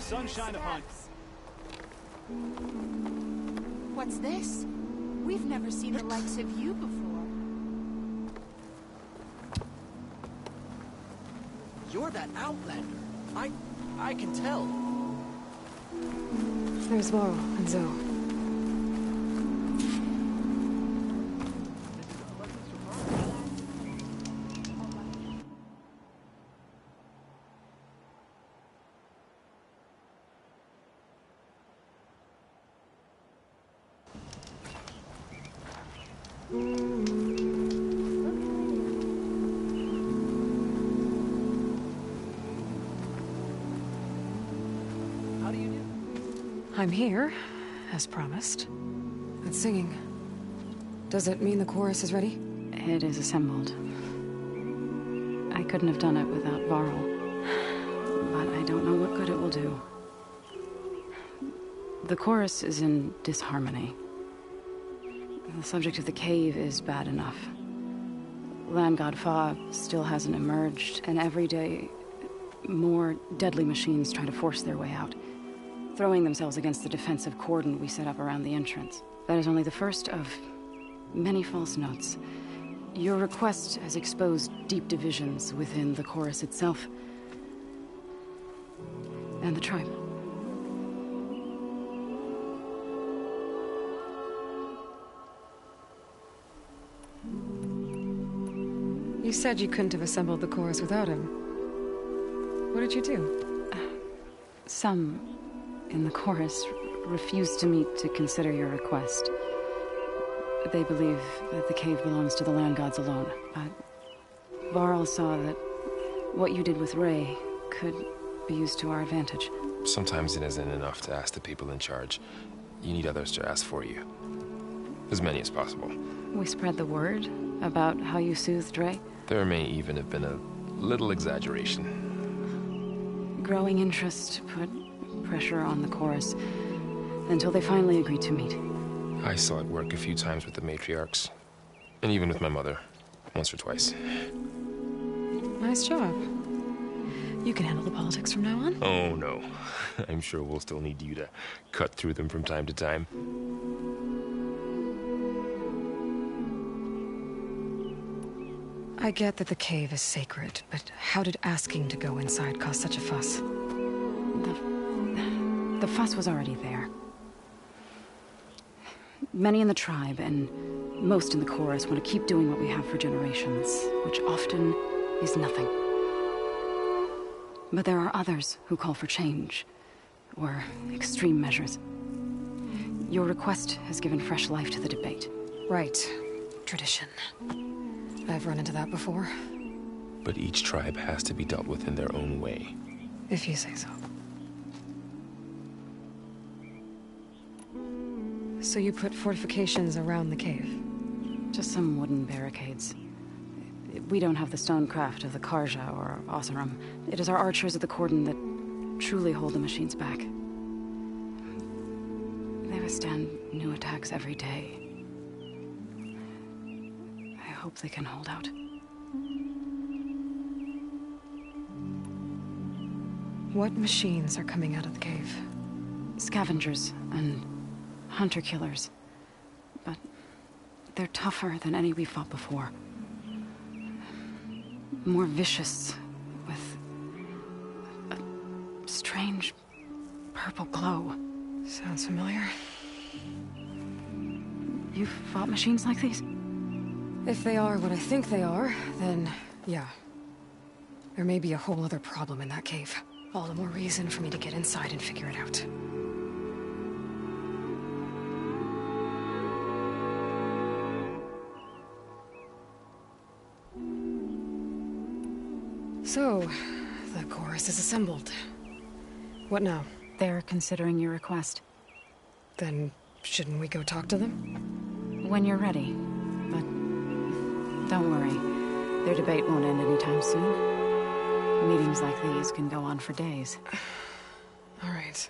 Sunshine upon. What's this? We've never seen the likes of you before. You're that Outlander. I can tell. There's Varl and Zoe. I'm here, as promised. It's singing. Does it mean the chorus is ready? It is assembled. I couldn't have done it without Varl. But I don't know what good it will do. The chorus is in disharmony. The subject of the cave is bad enough. Land God Fa still hasn't emerged, and every day, more deadly machines try to force their way out, throwing themselves against the defensive cordon we set up around the entrance. That is only the first of many false notes. Your request has exposed deep divisions within the chorus itself and the tribe. You said you couldn't have assembled the chorus without him. What did you do? Some in the chorus refused to meet to consider your request. They believe that the cave belongs to the land gods alone, but Varl saw that what you did with Ray could be used to our advantage. Sometimes it isn't enough to ask the people in charge. You need others to ask for you. As many as possible. We spread the word about how you soothed Ray. There may even have been a little exaggeration. Growing interest put pressure on the chorus until they finally agreed to meet. I saw it work a few times with the matriarchs. And even with my mother. Once or twice. Nice job. You can handle the politics from now on. Oh, no. I'm sure we'll still need you to cut through them from time to time. I get that the cave is sacred, but how did asking to go inside cause such a fuss? The fuss was already there. Many in the tribe, and most in the chorus, want to keep doing what we have for generations, which often is nothing. But there are others who call for change, or extreme measures. Your request has given fresh life to the debate. Right. Tradition. I've run into that before. But each tribe has to be dealt with in their own way. If you say so. So you put fortifications around the cave? Just some wooden barricades. We don't have the stonecraft of the Karja or Oseram. It is our archers of the Cordon that truly hold the machines back. They withstand new attacks every day. I hope they can hold out. What machines are coming out of the cave? Scavengers and hunter-killers. But they're tougher than any we fought before. More vicious, with a strange purple glow. Sounds familiar. You've fought machines like these? If they are what I think they are, then yeah. There may be a whole other problem in that cave. All the more reason for me to get inside and figure it out. So, the chorus is assembled. What now? They're considering your request. Then, shouldn't we go talk to them? When you're ready. But don't worry. Their debate won't end anytime soon. Meetings like these can go on for days. All right.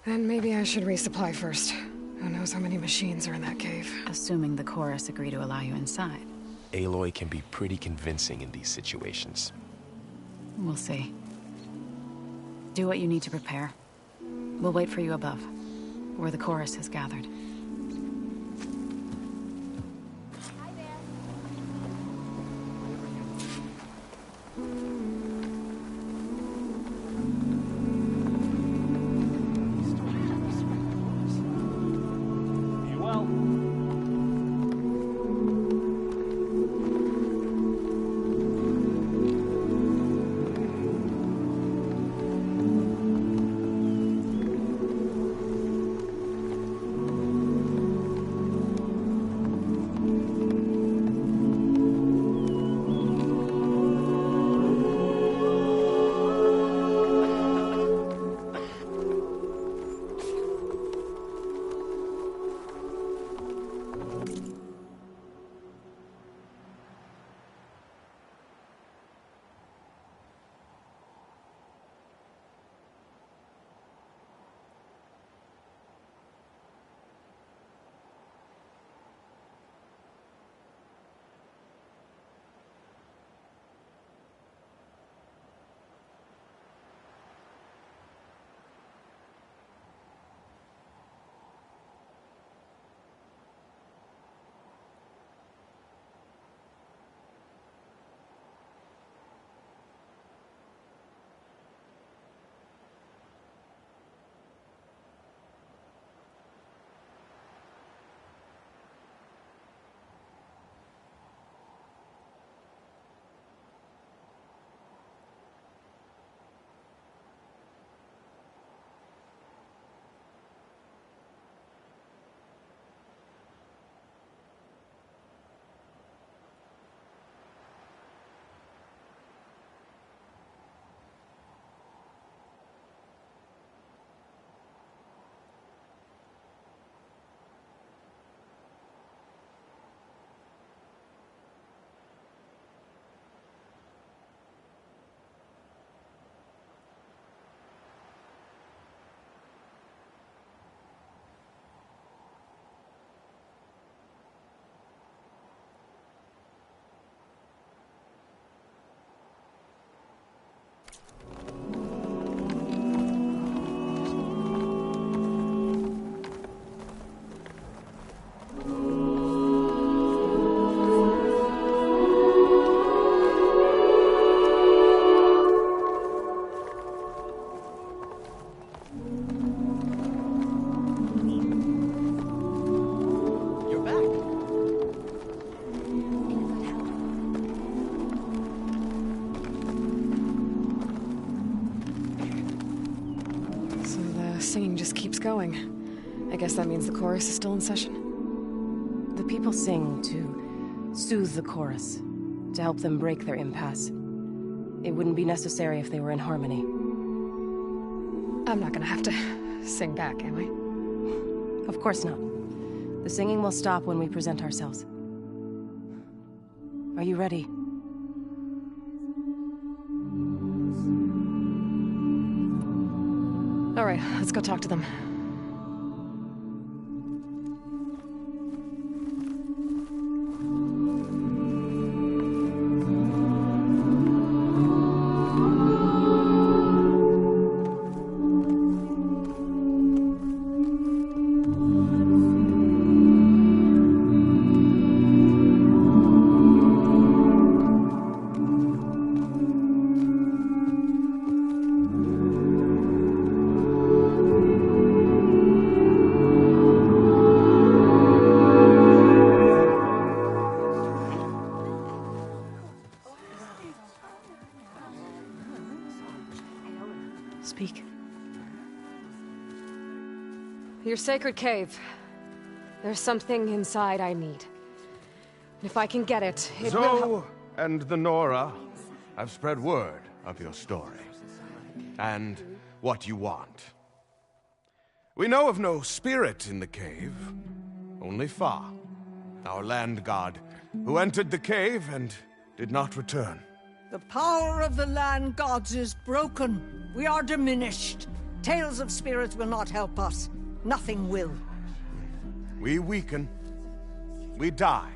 Then maybe I should resupply first. Who knows how many machines are in that cave? Assuming the chorus agree to allow you inside. Aloy can be pretty convincing in these situations. We'll see. Do what you need to prepare. We'll wait for you above, where the chorus has gathered. guess that means the chorus is still in session? The people sing to soothe the chorus, to help them break their impasse. It wouldn't be necessary if they were in harmony. I'm not gonna have to sing back, am I? Of course not. The singing will stop when we present ourselves. Are you ready? All right, let's go talk to them. Speak. Your sacred cave. There's something inside I need. And if I can get it, it will help. Zoe and the Nora have spread word of your story. And what you want. We know of no spirit in the cave. Only Fa, our land god, who entered the cave and did not return. The power of the land gods is broken. We are diminished. Tales of spirits will not help us. Nothing will. We weaken. We die.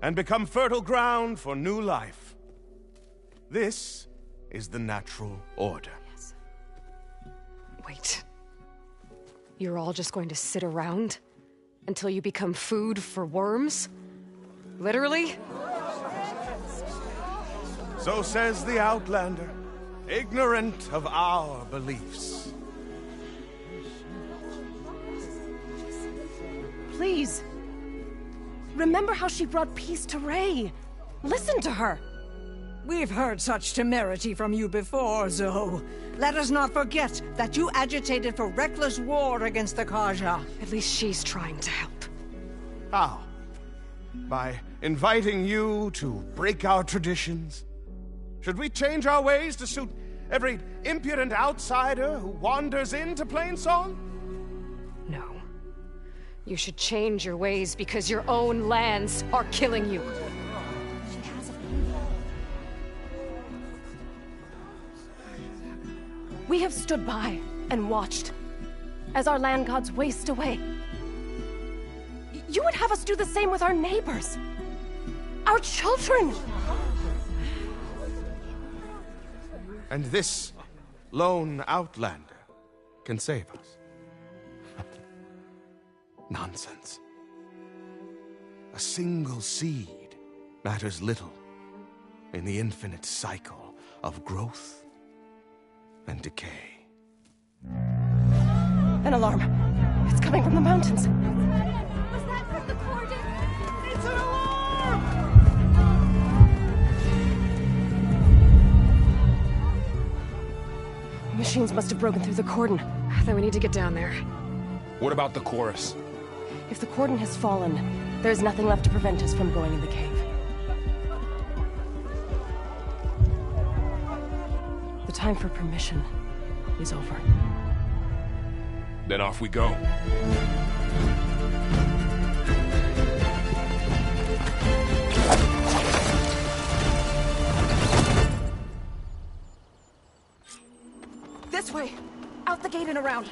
And become fertile ground for new life. This is the natural order. Yes. Wait. You're all just going to sit around until you become food for worms? Literally? So says the Outlander, ignorant of our beliefs. Please. Remember how she brought peace to Ray. Listen to her. We've heard such temerity from you before, Zoe. Let us not forget that you agitated for reckless war against the Kaja. At least she's trying to help. How? By inviting you to break our traditions? Should we change our ways to suit every impudent outsider who wanders into Plainsong? No. You should change your ways because your own lands are killing you. We have stood by and watched as our land gods waste away. You would have us do the same with our neighbors, our children. And this lone outlander can save us. Nonsense. A single seed matters little in the infinite cycle of growth and decay. An alarm. It's coming from the mountains. Was that from the cordon? It's an alarm! Machines must have broken through the cordon. Then we need to get down there. What about the chorus? If the cordon has fallen, there's nothing left to prevent us from going in the cave. The time for permission is over. Then off we go. This way! Out the gate and around.